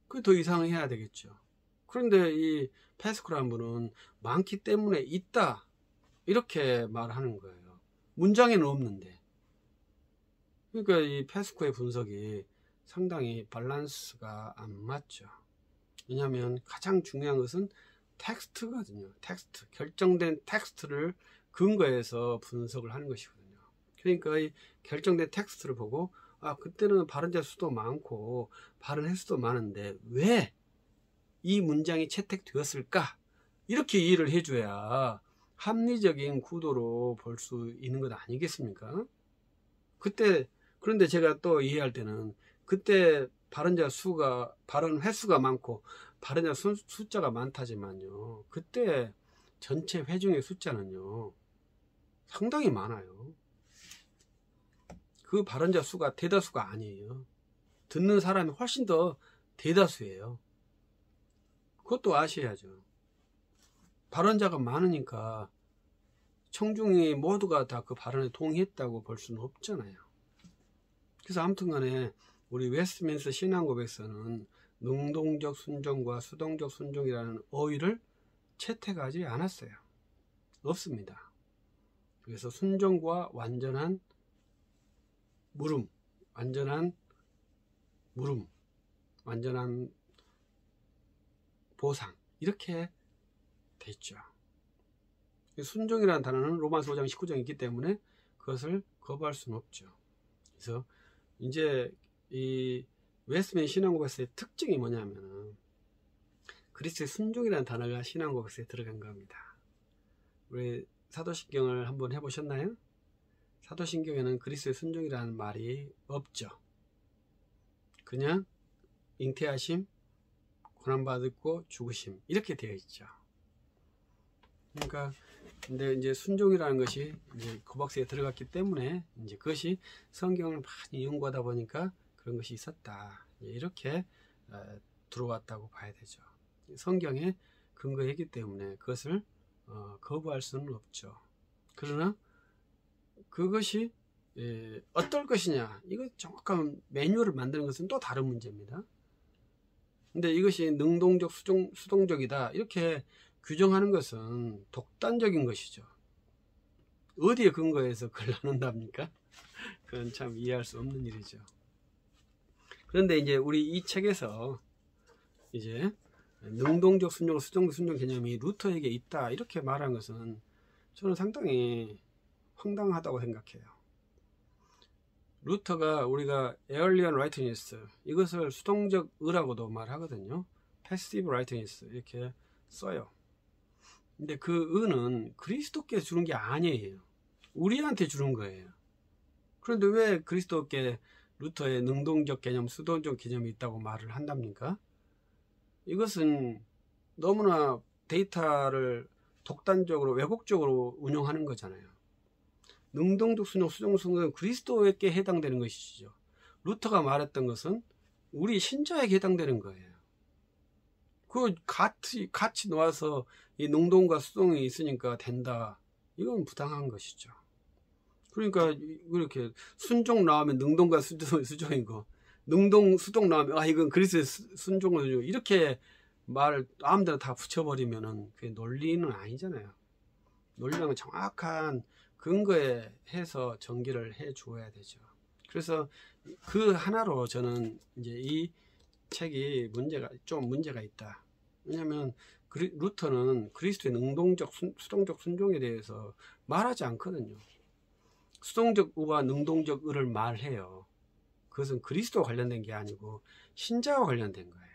그게 더 이상해야 되겠죠. 그런데 이 페스코라는 분은 많기 때문에 있다 이렇게 말하는 거예요. 문장에는 없는데. 그러니까 이 페스코의 분석이 상당히 밸런스가 안 맞죠. 왜냐하면 가장 중요한 것은 텍스트거든요. 텍스트, 결정된 텍스트를 근거해서 분석을 하는 것이거든요. 그러니까 이 결정된 텍스트를 보고 그때는 발언자 수도 많고 발언 횟수도 많은데 왜 이 문장이 채택되었을까? 이렇게 이해를 해줘야 합리적인 구도로 볼 수 있는 것 아니겠습니까? 그런데 제가 또 이해할 때는 그때 발언 횟수가 많고 발언자 숫자가 많다지만요. 그때 전체 회중의 숫자는요. 상당히 많아요. 그 발언자 수가 대다수가 아니에요. 듣는 사람이 훨씬 더 대다수예요. 그것도 아셔야죠. 발언자가 많으니까 청중이 모두가 다 그 발언에 동의했다고 볼 수는 없잖아요. 그래서 아무튼 간에 우리 웨스트민스터 신앙고백서는 능동적 순종과 수동적 순종이라는 어휘를 채택하지 않았어요. 없습니다. 그래서 순종과 완전한 물음, 완전한 보상 이렇게 돼 있죠. 순종이라는 단어는 로마서 5장 19장에 있기 때문에 그것을 거부할 수는 없죠. 그래서 이제 이 웨스트민스터 신앙고백서의 특징이 뭐냐면은 그리스도의 순종이라는 단어가 신앙고백서에 들어간 겁니다. 우리 사도신경을 한번 해보셨나요? 사도신경에는 그리스도의 순종이라는 말이 없죠. 그냥 잉태하심, 고난받고 죽으심 이렇게 되어 있죠. 그러니까 근데 이제 순종이라는 것이 이제 고백서에 들어갔기 때문에 이제 그것이 성경을 많이 연구하다 보니까 그런 것이 있었다. 이렇게 들어왔다고 봐야 되죠. 성경에 근거했기 때문에 그것을 거부할 수는 없죠. 그러나 그것이 어떨 것이냐, 이거 정확한 매뉴얼을 만드는 것은 또 다른 문제입니다. 근데 이것이 능동적, 수동적이다 이렇게 규정하는 것은 독단적인 것이죠. 어디에 근거해서 그걸 나눈답니까? 그건 참 이해할 수 없는 일이죠. 그런데 이제 우리 이 책에서 이제 능동적 순종, 수동적 순종 개념이 루터에게 있다 이렇게 말한 것은 저는 상당히 황당하다고 생각해요. 루터가 우리가 에얼리언 라이트니스 이것을 수동적 의라고도 말하거든요. 패시브 라이트니스 이렇게 써요. 근데 그 의는 그리스도께 주는 게 아니에요. 우리한테 주는 거예요. 그런데 왜 그리스도께 루터의 능동적 개념, 수동적 개념이 있다고 말을 한답니까? 이것은 너무나 데이터를 독단적으로 왜곡적으로 운용하는 거잖아요. 능동적 순종, 수동적 순종은 그리스도에게 해당되는 것이죠. 루터가 말했던 것은 우리 신자에게 해당되는 거예요. 그 같이 놓아서 이 능동과 수동이 있으니까 된다. 이건 부당한 것이죠. 그러니까 이렇게 순종 나오면 능동과 수종이고 능동, 수동 나오면 이건 그리스도의 순종을 이렇게 말을 아무데나 다 붙여버리면은 그게 논리는 아니잖아요. 논리는 정확한 근거에 해서 전개를 해 주어야 되죠. 그래서 그 하나로 저는 이제 이 책이 문제가 있다. 왜냐하면 루터는 그리스도의 능동적, 수동적 순종에 대해서 말하지 않거든요. 수동적 의와 능동적 의를 말해요. 그것은 그리스도와 관련된 게 아니고 신자와 관련된 거예요.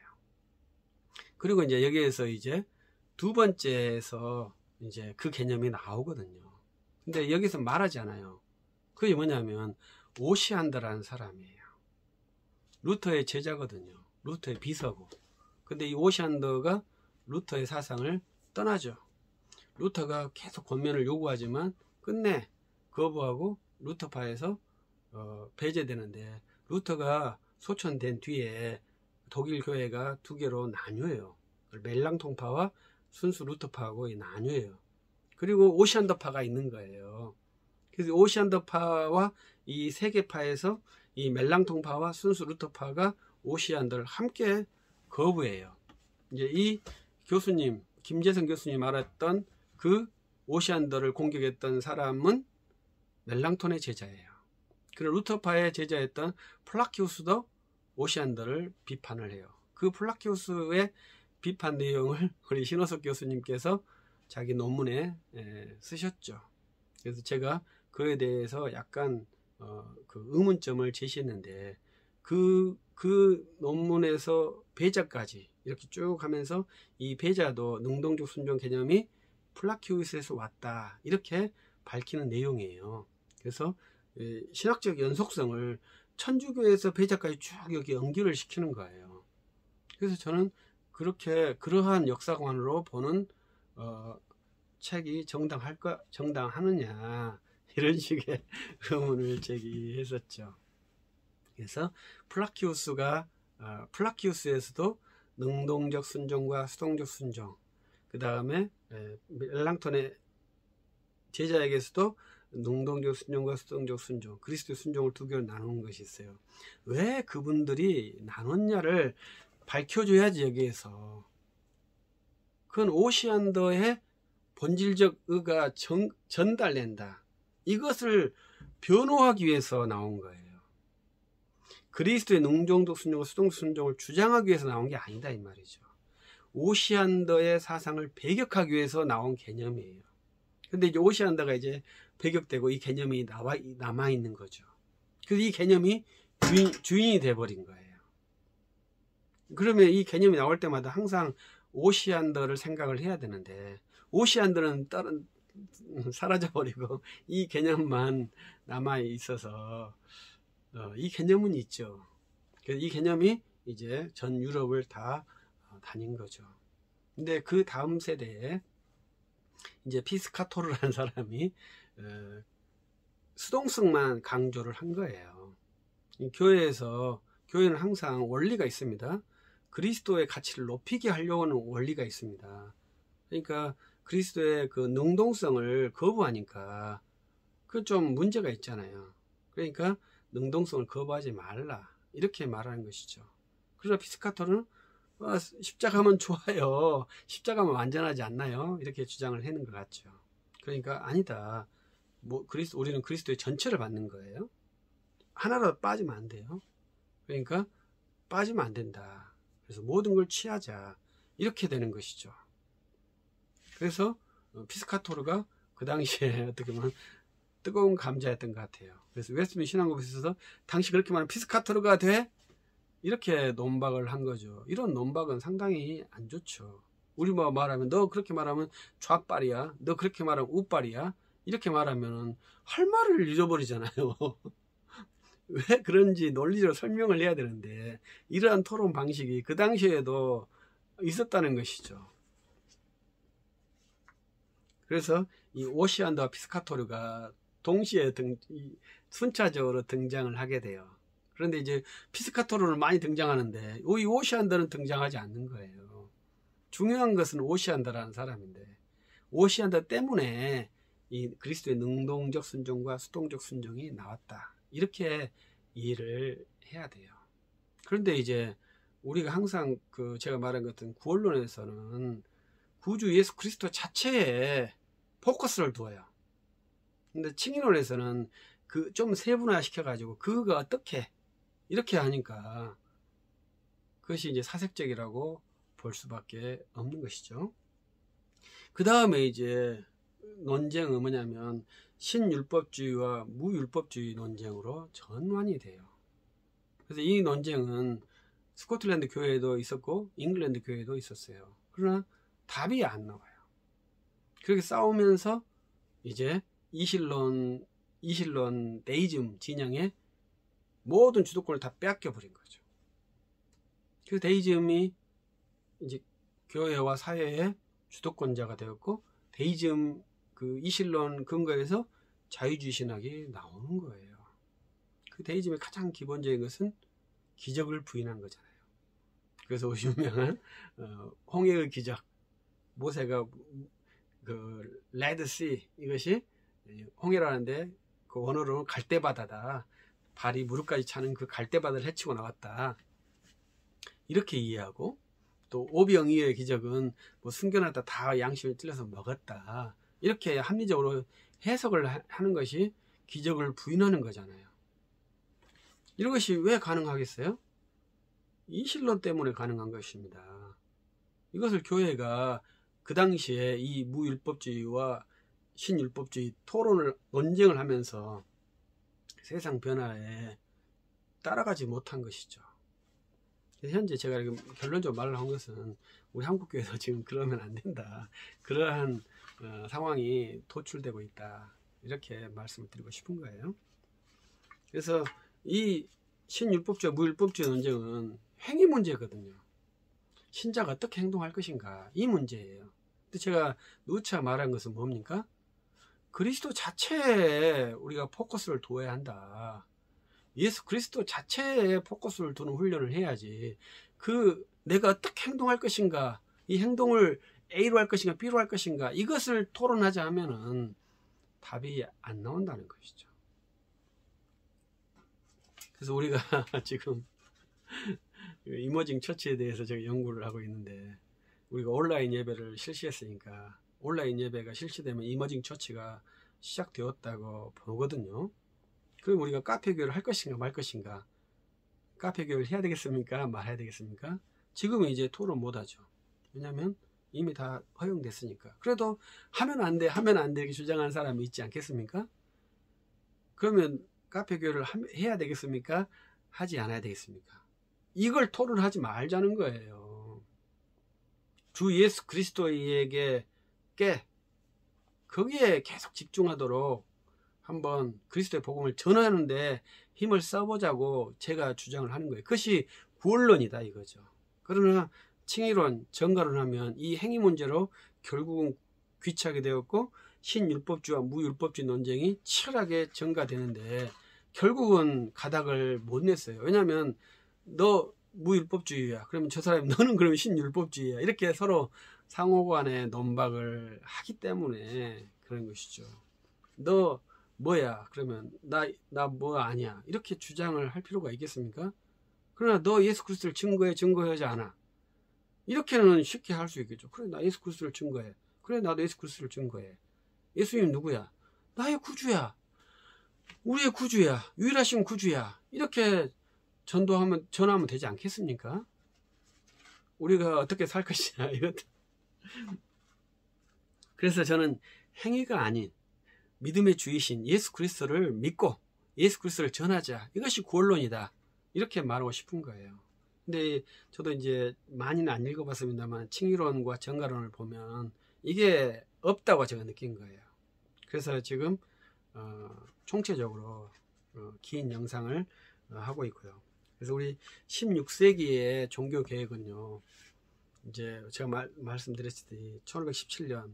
그리고 이제 여기에서 이제 두 번째에서 이제 그 개념이 나오거든요. 근데 여기서 말하지 않아요. 그게 뭐냐면 오시안더라는 사람이에요. 루터의 제자거든요. 루터의 비서고. 근데 이 오시안더가 루터의 사상을 떠나죠. 루터가 계속 권면을 요구하지만 끝내 거부하고 루터파에서 배제되는데, 루터가 소천된 뒤에 독일 교회가 두 개로 나뉘어요. 멜랑통파와 순수 루터파하고 나뉘어요. 그리고 오시안더파가 있는 거예요. 그래서 오시안더파와 이 세 개파에서 이 멜랑통파와 순수 루터파가 오시안더를 함께 거부해요. 이제 이 교수님, 김재성 교수님 말했던 그 오시안더를 공격했던 사람은 멜랑톤의 제자예요. 그리고 루터파의 제자였던 플라키우스도 오시안더를 비판을 해요. 그 플라키우스의 비판 내용을 우리 신호석 교수님께서 자기 논문에 쓰셨죠. 그래서 제가 그에 대해서 약간 그 의문점을 제시했는데 그 논문에서 배자까지 이렇게 쭉 하면서 이 배자도 능동적 순종 개념이 플라키우스에서 왔다 이렇게 밝히는 내용이에요. 그래서 신학적 연속성을 천주교에서 배자까지 쭉 여기 연결을 시키는 거예요. 그래서 저는 그러한 역사관으로 보는 책이 정당하느냐 이런 식의 의문을 제기했었죠. 그래서 플라키우스에서도 능동적 순종과 수동적 순종, 그 다음에 멜랑톤의 제자에게서도 능동적 순종과 수동적 순종, 그리스도의 순종을 두 개로 나누는 것이 있어요. 왜 그분들이 나눴냐를 밝혀줘야지. 여기에서 그건 오시안더의 본질적 의가 전달된다, 이것을 변호하기 위해서 나온 거예요. 그리스도의 능동적 순종과 수동적 순종을 주장하기 위해서 나온 게 아니다 이 말이죠. 오시안더의 사상을 배격하기 위해서 나온 개념이에요. 근데 이제 오시안더가 이제 배격되고 이 개념이 남아있는 거죠. 그래서 이 개념이 주인이 돼버린 거예요. 그러면 이 개념이 나올 때마다 항상 오시안더를 생각을 해야 되는데 오시안더는 다른 사라져버리고 이 개념만 남아 있어서 이 개념은 있죠. 그래서 이 개념이 이제 전 유럽을 다 다닌 거죠. 근데 그 다음 세대에 이제 피스카토르라는 사람이 수동성만 강조를 한 거예요. 교회는 항상 원리가 있습니다. 그리스도의 가치를 높이게 하려고 하는 원리가 있습니다. 그러니까 그리스도의 그 능동성을 거부하니까 그 좀 문제가 있잖아요. 그러니까 능동성을 거부하지 말라 이렇게 말하는 것이죠. 그러나 피스카토르는 십자가면 좋아요. 십자가면 완전하지 않나요? 이렇게 주장을 하는 것 같죠. 그러니까 아니다. 우리는 그리스도의 전체를 받는 거예요. 하나라도 빠지면 안 돼요. 그러니까 빠지면 안 된다. 그래서 모든 걸 취하자. 이렇게 되는 것이죠. 그래서 피스카토르가 그 당시에 어떻게 보면 뜨거운 감자였던 것 같아요. 그래서 웨스트민스터 신앙고에서 당시 그렇게 말하면 피스카토르가 돼? 이렇게 논박을 한 거죠. 이런 논박은 상당히 안 좋죠. 우리 뭐 말하면 너 그렇게 말하면 좌빨이야. 너 그렇게 말하면 우빨이야. 이렇게 말하면 할 말을 잃어버리잖아요. 왜 그런지 논리적으로 설명을 해야 되는데 이러한 토론 방식이 그 당시에도 있었다는 것이죠. 그래서 이 오시안더와 피스카토르가 동시에 순차적으로 등장을 하게 돼요. 그런데 이제 피스카토르는 많이 등장하는데 이 오시안더는 등장하지 않는 거예요. 중요한 것은 오시안더라는 사람인데 오시안더 때문에 이 그리스도의 능동적 순종과 수동적 순종이 나왔다. 이렇게 이해를 해야 돼요. 그런데 이제 우리가 항상 제가 말한 것 같은 구원론에서는 구주 예수 그리스도 자체에 포커스를 두어요. 근데 칭의론에서는 좀 세분화 시켜가지고 그가 어떻게 이렇게 하니까 그것이 이제 사색적이라고 볼 수밖에 없는 것이죠. 그 다음에 이제 논쟁은 뭐냐면 신율법주의와 무율법주의 논쟁으로 전환이 돼요. 그래서 이 논쟁은 스코틀랜드 교회에도 있었고 잉글랜드 교회에도 있었어요. 그러나 답이 안 나와요. 그렇게 싸우면서 이제 이실론 데이즘 진영의 모든 주도권을 다 빼앗겨 버린 거죠. 그 데이즘이 이제 교회와 사회의 주도권자가 되었고 데이즘 이실론 근거에서 자유주의 신학이 나오는 거예요. 그 데이즘의 가장 기본적인 것은 기적을 부인한 거잖아요. 그래서 유명한 홍해의 기적, 모세가 레드씨 이것이 홍해라는데 그 원어로는 갈대바다다. 발이 무릎까지 차는 그 갈대바다를 헤치고 나왔다. 이렇게 이해하고 또 오병이어의 기적은 뭐 숨겨놨다 다 양심을 찔러서 먹었다. 이렇게 합리적으로 해석을 하는 것이 기적을 부인하는 거잖아요. 이런 것이 왜 가능하겠어요? 이실론 때문에 가능한 것입니다. 이것을 교회가 그 당시에 이 무율법주의와 신율법주의 논쟁을 하면서 세상 변화에 따라가지 못한 것이죠. 현재 제가 결론적으로 말을 한 것은 우리 한국교회도 지금 그러면 안 된다. 그러한 상황이 도출되고 있다. 이렇게 말씀을 드리고 싶은 거예요. 그래서 이 신율법주의와 무율법주의 논쟁은 행위 문제거든요. 신자가 어떻게 행동할 것인가 이 문제예요. 근데 제가 누차 말한 것은 뭡니까? 그리스도 자체에 우리가 포커스를 두어야 한다. 예수 그리스도 자체에 포커스를 두는 훈련을 해야지 내가 어떻게 행동할 것인가 이 행동을 A로 할 것인가 B로 할 것인가 이것을 토론하자 하면은 답이 안 나온다는 것이죠. 그래서 우리가 지금 이머징 처치에 대해서 제가 연구를 하고 있는데 우리가 온라인 예배를 실시했으니까 온라인 예배가 실시되면 이머징 처치가 시작되었다고 보거든요. 그럼 우리가 카페교회를 할 것인가 말 것인가? 카페교회를 해야 되겠습니까? 말해야 되겠습니까? 지금은 이제 토론 못하죠. 왜냐하면 이미 다 허용됐으니까. 그래도 하면 안 돼 이렇게 주장하는 사람이 있지 않겠습니까? 그러면 카페교회를 해야 되겠습니까? 하지 않아야 되겠습니까? 이걸 토론하지 말자는 거예요. 주 예수 그리스도에게 거기에 계속 집중하도록 한번 그리스도의 복음을 전하는데 힘을 써보자고 제가 주장을 하는 거예요. 그것이 구원론이다 이거죠. 그러나 칭의론, 정가론 하면 이 행위 문제로 결국은 귀착이 되었고 신율법주와 무율법주의 논쟁이 치열하게 전가되는데 결국은 가닥을 못 냈어요. 왜냐하면 너 무율법주의야. 그러면 저 사람이 너는 그러면 신율법주의야. 이렇게 서로 상호간에 논박을 하기 때문에 그런 것이죠. 너 뭐야? 그러면 나 뭐 아니야. 이렇게 주장을 할 필요가 있겠습니까? 그러나 너 예수 그리스도를 증거하지 않아. 이렇게는 쉽게 할 수 있겠죠. 그래, 나 예수 그리스도를 증거해. 그래, 나도 예수 그리스도를 증거해. 예수님 누구야? 나의 구주야. 우리의 구주야. 유일하신 구주야. 이렇게 전하면 되지 않겠습니까? 우리가 어떻게 살 것이냐, 이것도. 그래서 저는 행위가 아닌 믿음의 주이신 예수 그리스도를 믿고 예수 그리스도를 전하자. 이것이 구원론이다. 이렇게 말하고 싶은 거예요. 근데 저도 이제 많이는 안 읽어봤습니다만 칭의론과 정가론을 보면 이게 없다고 제가 느낀 거예요. 그래서 지금 총체적으로 긴 영상을 하고 있고요. 그래서 우리 16세기의 종교 개혁은요, 이제 제가 말씀드렸듯이 1517년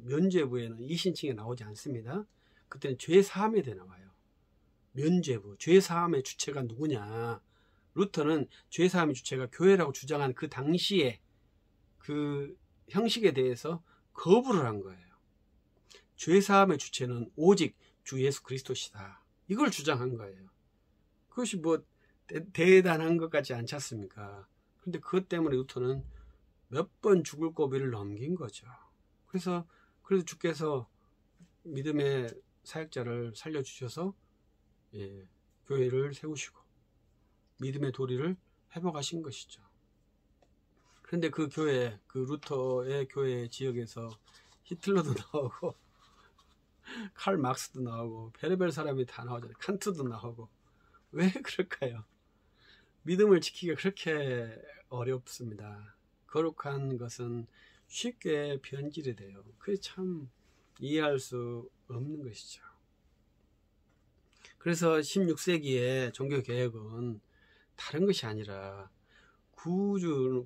면죄부에는 이신칭에 나오지 않습니다. 그때는 죄사함에 대해 나와요. 면죄부, 죄사함의 주체가 누구냐? 루터는 죄사함의 주체가 교회라고 주장한 그 당시에 그 형식에 대해서 거부를 한 거예요. 죄사함의 주체는 오직 주 예수 그리스도시다. 이걸 주장한 거예요. 그것이 뭐 대단한 것 같지 않지 않습니까? 그런데 그것 때문에 루터는 몇 번 죽을 고비를 넘긴 거죠. 그래서 주께서 믿음의 사역자를 살려주셔서 교회를 세우시고 믿음의 도리를 회복하신 것이죠. 그런데 그 교회, 그 루터의 교회 지역에서 히틀러도 나오고 칼 막스도 나오고 별의별 사람이 다 나오잖아요. 칸트도 나오고. 왜 그럴까요? 믿음을 지키기가 그렇게 어렵습니다. 거룩한 것은 쉽게 변질이 돼요. 그게 참 이해할 수 없는 것이죠. 그래서 16세기의 종교개혁은 다른 것이 아니라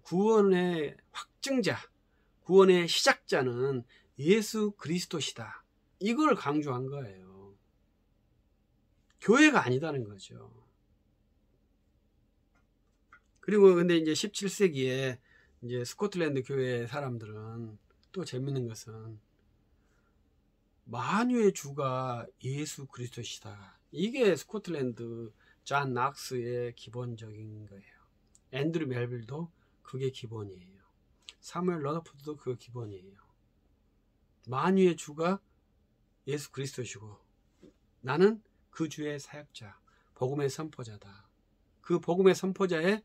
구원의 확증자, 구원의 시작자는 예수 그리스도시다. 이걸 강조한 거예요. 교회가 아니다는 거죠. 그리고 근데 이제 17세기에 이제 스코틀랜드 교회 사람들은 또 재밌는 것은 만유의 주가 예수 그리스도시다. 이게 스코틀랜드 존 낙스의 기본적인 거예요. 앤드류 멜빌도 그게 기본이에요. 사무엘 러더포드도 그게 기본이에요. 만유의 주가 예수 그리스도시고 나는 그 주의 사역자, 복음의 선포자다. 그 복음의 선포자에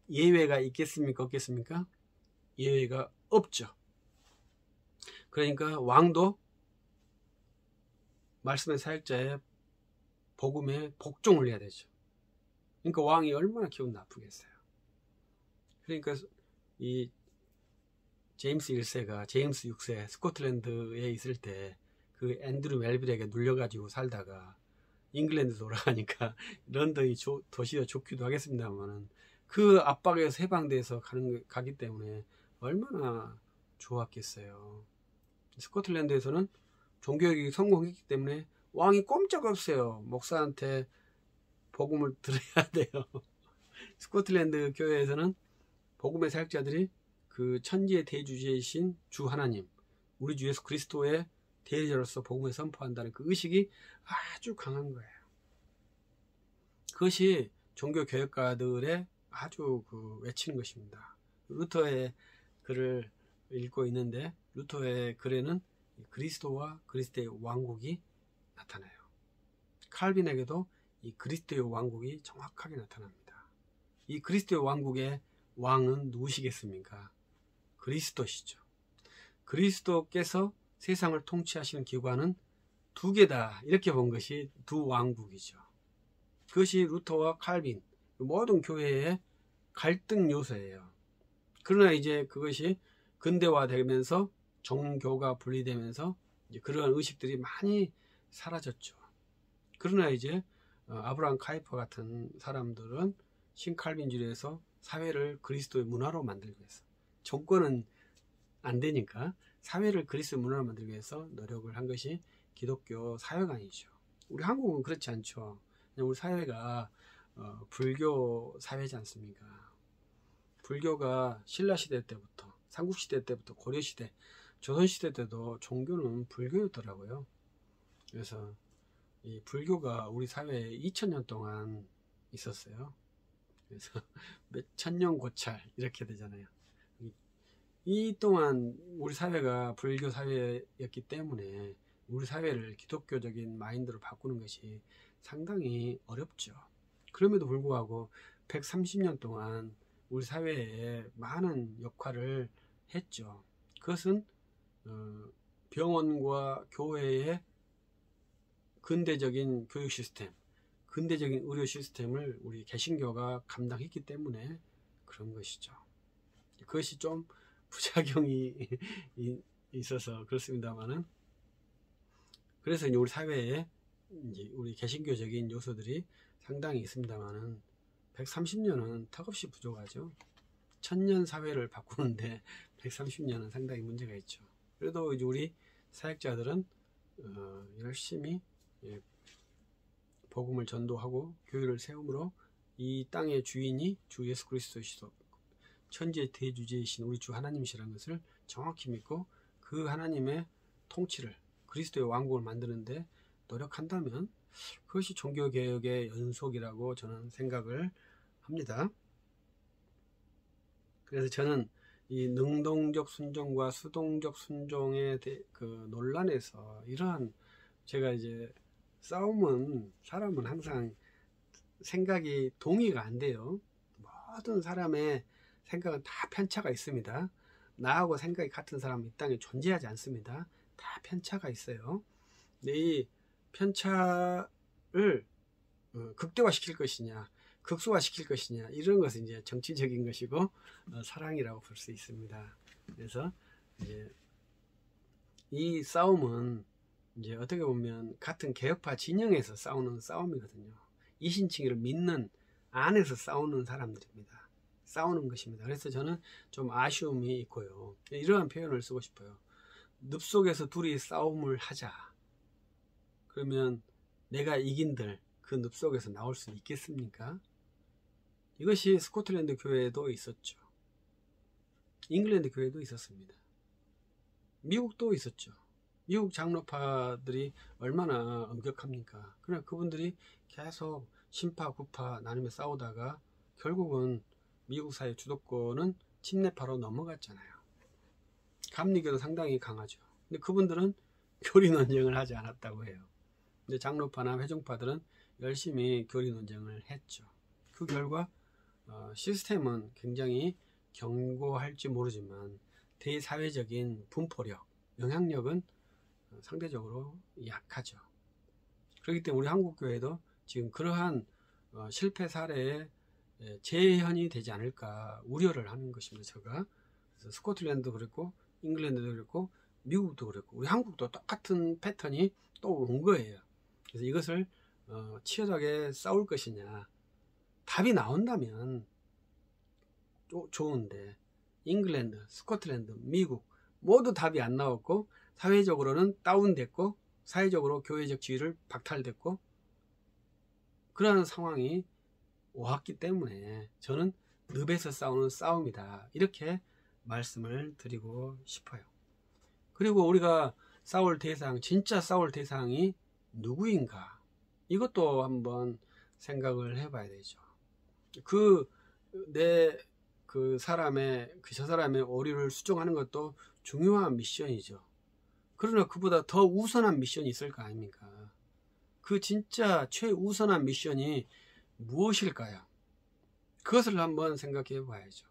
예외가 있겠습니까? 없겠습니까? 예외가 없죠. 그러니까 왕도 말씀의 사역자의 복음에 복종을 해야 되죠. 그러니까 왕이 얼마나 기분 나쁘겠어요. 그러니까 이 제임스 1세가 제임스 6세 스코틀랜드에 있을 때 그 앤드류 멜빌에게 눌려가지고 살다가 잉글랜드 돌아가니까 런던이 도시가 좋기도 하겠습니다만은 그 압박에서 해방돼서 가기 때문에 얼마나 좋았겠어요. 스코틀랜드에서는 종교개혁이 성공했기 때문에 왕이 꼼짝없어요. 목사한테 복음을 들어야 돼요. 스코틀랜드 교회에서는 복음의 사역자들이 그 천지의 대주제이신 주 하나님, 우리 주 예수 그리스도의 대리자로서 복음을 선포한다는 그 의식이 아주 강한 거예요. 그것이 종교개혁가들의 아주 외치는 것입니다. 루터의 글을 읽고 있는데 루터의 글에는 그리스도와 그리스도의 왕국이 나타나요. 칼빈에게도 이 그리스도의 왕국이 정확하게 나타납니다. 이 그리스도의 왕국의 왕은 누구시겠습니까? 그리스도시죠. 그리스도께서 세상을 통치하시는 기관은 두 개다. 이렇게 본 것이 두 왕국이죠. 그것이 루터와 칼빈, 모든 교회의 갈등 요소예요. 그러나 이제 그것이 근대화되면서 종교가 분리되면서 이제 그러한 의식들이 많이 사라졌죠. 그러나 이제 아브라함 카이퍼 같은 사람들은 신칼빈주의에서 사회를 그리스도의 문화로 만들기 위해서, 정권은 안 되니까 사회를 그리스도의 문화로 만들기 위해서 노력을 한 것이 기독교 사회관이죠. 우리 한국은 그렇지 않죠. 우리 사회가 불교 사회지 않습니까? 불교가 신라시대 때부터, 삼국시대 때부터, 고려시대, 조선시대 때도 종교는 불교였더라고요. 그래서 이 불교가 우리 사회에 2000년 동안 있었어요. 그래서 몇 천년 고찰 이렇게 되잖아요. 이 동안 우리 사회가 불교 사회였기 때문에 우리 사회를 기독교적인 마인드로 바꾸는 것이 상당히 어렵죠. 그럼에도 불구하고 130년 동안 우리 사회에 많은 역할을 했죠. 그것은 병원과 교회의 근대적인 교육 시스템, 근대적인 의료 시스템을 우리 개신교가 감당했기 때문에 그런 것이죠. 그것이 좀 부작용이 있어서 그렇습니다만은, 그래서 이제 우리 사회에 이제 우리 개신교적인 요소들이 상당히 있습니다만은 130년은 턱없이 부족하죠. 1000년 사회를 바꾸는데 130년은 상당히 문제가 있죠. 그래도 이제 우리 사역자들은 열심히 복음을 전도하고 교회를 세움으로 이 땅의 주인이 주 예수 그리스도이시고 천지의 대주제이신 우리 주 하나님이시라는 것을 정확히 믿고 그 하나님의 통치를, 그리스도의 왕국을 만드는데 노력한다면 그것이 종교개혁의 연속이라고 저는 생각을 합니다. 그래서 저는 이 능동적 순종과 수동적 순종의 그 논란에서 이러한, 제가 이제 사람은 항상 생각이 동의가 안 돼요. 모든 사람의 생각은 다 편차가 있습니다. 나하고 생각이 같은 사람은 이 땅에 존재하지 않습니다. 다 편차가 있어요. 근데 이 편차를 극대화시킬 것이냐, 극소화시킬 것이냐, 이런 것은 이제 정치적인 것이고 사랑이라고 볼 수 있습니다. 그래서 이제 이 싸움은 이제 어떻게 보면 같은 개혁파 진영에서 싸우는 싸움이거든요. 이신칭의를 믿는 안에서 싸우는 사람들입니다. 싸우는 것입니다. 그래서 저는 좀 아쉬움이 있고요. 이러한 표현을 쓰고 싶어요. 늪속에서 둘이 싸움을 하자. 그러면 내가 이긴들 그 늪속에서 나올 수 있겠습니까? 이것이 스코틀랜드 교회에도 있었죠. 잉글랜드 교회도 있었습니다. 미국도 있었죠. 미국 장로파들이 얼마나 엄격합니까? 그러나 그분들이 계속 신파, 구파 나누며 싸우다가 결국은 미국 사회 주도권은 침례파로 넘어갔잖아요. 감리교도 상당히 강하죠. 근데 그분들은 교리 논쟁을 하지 않았다고 해요. 근데 장로파나 회종파들은 열심히 교리 논쟁을 했죠. 그 결과 시스템은 굉장히 견고할지 모르지만 대사회적인 분포력, 영향력은 상대적으로 약하죠. 그렇기 때문에 우리 한국교회도 지금 그러한 실패 사례에 재현이 되지 않을까 우려를 하는 것입니다. 제가 그래서 스코틀랜드도 그랬고 잉글랜드도 그랬고 미국도 그랬고 우리 한국도 똑같은 패턴이 또 온 거예요. 그래서 이것을 치열하게 싸울 것이냐, 답이 나온다면 좋은데 잉글랜드, 스코틀랜드, 미국 모두 답이 안 나왔고 사회적으로는 다운됐고 사회적으로 교회적 지위를 박탈됐고 그러한 상황이 왔기 때문에 저는 늪에서 싸우는 싸움이다, 이렇게 말씀을 드리고 싶어요. 그리고 우리가 싸울 대상, 진짜 싸울 대상이 누구인가, 이것도 한번 생각을 해봐야 되죠. 저 사람의 오류를 수정하는 것도 중요한 미션이죠. 그러나 그보다 더 우선한 미션이 있을 거 아닙니까? 그 진짜 최우선한 미션이 무엇일까요? 그것을 한번 생각해 봐야죠.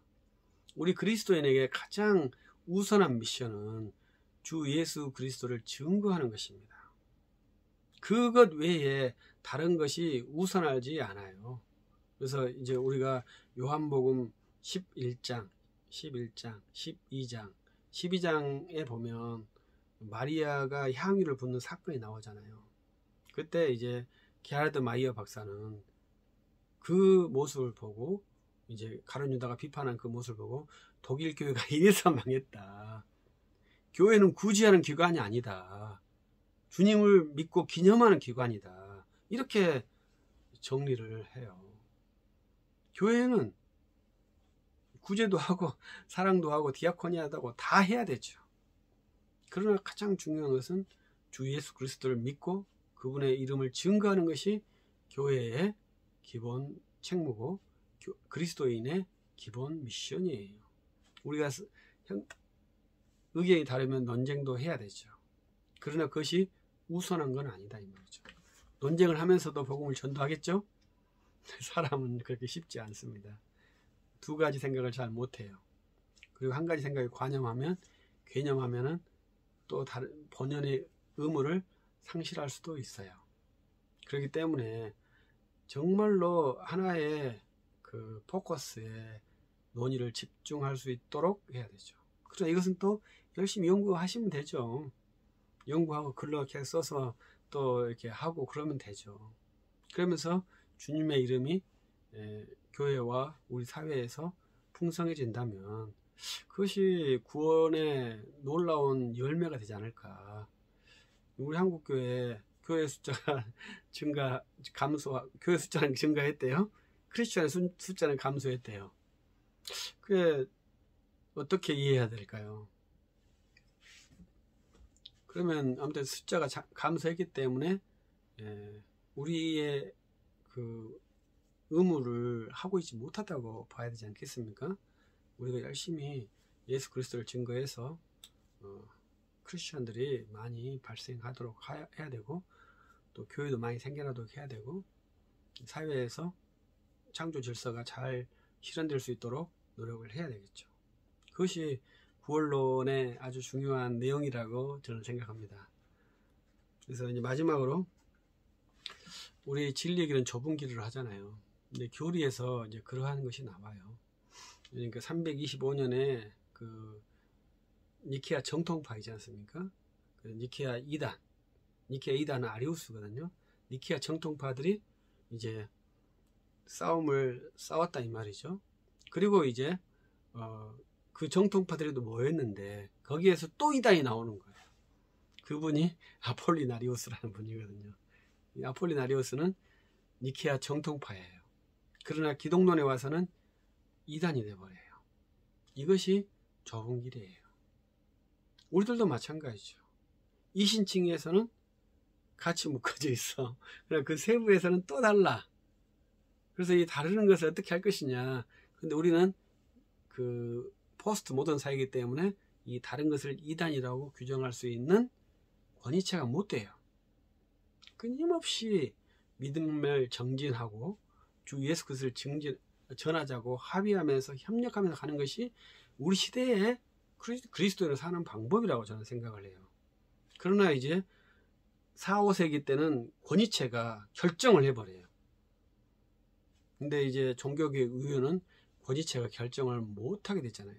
우리 그리스도인에게 가장 우선한 미션은 주 예수 그리스도를 증거하는 것입니다. 그것 외에 다른 것이 우선하지 않아요. 그래서 이제 우리가 요한복음 11장, 12장, 12장에 보면 마리아가 향유를 붓는 사건이 나오잖아요. 그때 이제 게하르드 마이어 박사는 그 모습을 보고, 이제 가룟 유다가 비판한 그 모습을 보고 독일 교회가 이래서 망했다. 교회는 구제하는 기관이 아니다. 주님을 믿고 기념하는 기관이다. 이렇게 정리를 해요. 교회는 구제도 하고 사랑도 하고 디아코니아도 하고 다 해야 되죠. 그러나 가장 중요한 것은 주 예수 그리스도를 믿고 그분의 이름을 증거하는 것이 교회의 기본 책무고 그리스도인의 기본 미션이에요. 우리가 의견이 다르면 논쟁도 해야 되죠. 그러나 그것이 우선한 건 아니다 이 말이죠. 논쟁을 하면서도 복음을 전도하겠죠? 사람은 그렇게 쉽지 않습니다. 두 가지 생각을 잘 못해요. 그리고 한 가지 생각에 개념하면은 또 다른 본연의 의무를 상실할 수도 있어요. 그렇기 때문에 정말로 하나의 그 포커스에 논의를 집중할 수 있도록 해야 되죠. 그래서 이것은 또 열심히 연구하시면 되죠. 연구하고 글로 이렇게 써서 또 이렇게 하고 그러면 되죠. 그러면서 주님의 이름이 교회와 우리 사회에서 풍성해진다면 그것이 구원의 놀라운 열매가 되지 않을까. 우리 한국교회 교회 숫자가 교회 숫자는 증가했대요. 크리스천의 숫자는 감소했대요. 그게 어떻게 이해해야 될까요? 그러면 아무튼 숫자가 감소했기 때문에 우리의 그 의무를 하고 있지 못하다고 봐야 되지 않겠습니까? 우리가 열심히 예수 그리스도를 증거해서 크리스천들이 많이 발생하도록 해야 되고, 또 교회도 많이 생겨나도록 해야 되고, 사회에서 창조 질서가 잘 실현될 수 있도록 노력을 해야 되겠죠. 그것이 구원론의 아주 중요한 내용이라고 저는 생각합니다. 그래서 이제 마지막으로 우리 진리의 길은 좁은 길을 하잖아요. 근데 교리에서 이제 그러한 것이 나와요. 그러니까 325년에 그 니케아 정통파이지 않습니까? 그 니케아 2단은 아리우스거든요. 니케아 정통파들이 이제 싸움을 싸웠다 이 말이죠. 그리고 이제 그 정통파들도 모였는데 거기에서 또 2단이 나오는 거예요. 그분이 아폴리나리우스라는 분이거든요. 이 아폴리나리우스는 니케아 정통파예요. 그러나 기독론에 와서는 2단이 돼버려요. 이것이 좁은 길이에요. 우리들도 마찬가지죠. 이신칭에서는 같이 묶어져 있어. 그러나 그 세부에서는 또 달라. 그래서 이 다루는 것을 어떻게 할 것이냐. 근데 우리는 그 포스트 모던 사회이기 때문에 이 다른 것을 2단이라고 규정할 수 있는 권위체가 못 돼요. 끊임없이 믿음을 정진하고 주 예수 그리스도를 전하자고 합의하면서 협력하면서 가는 것이 우리 시대에 그리스도인을 사는 방법이라고 저는 생각을 해요. 그러나 이제 4, 5세기 때는 권위체가 결정을 해버려요. 근데 이제 종교계의 의회는 권위체가 결정을 못하게 됐잖아요.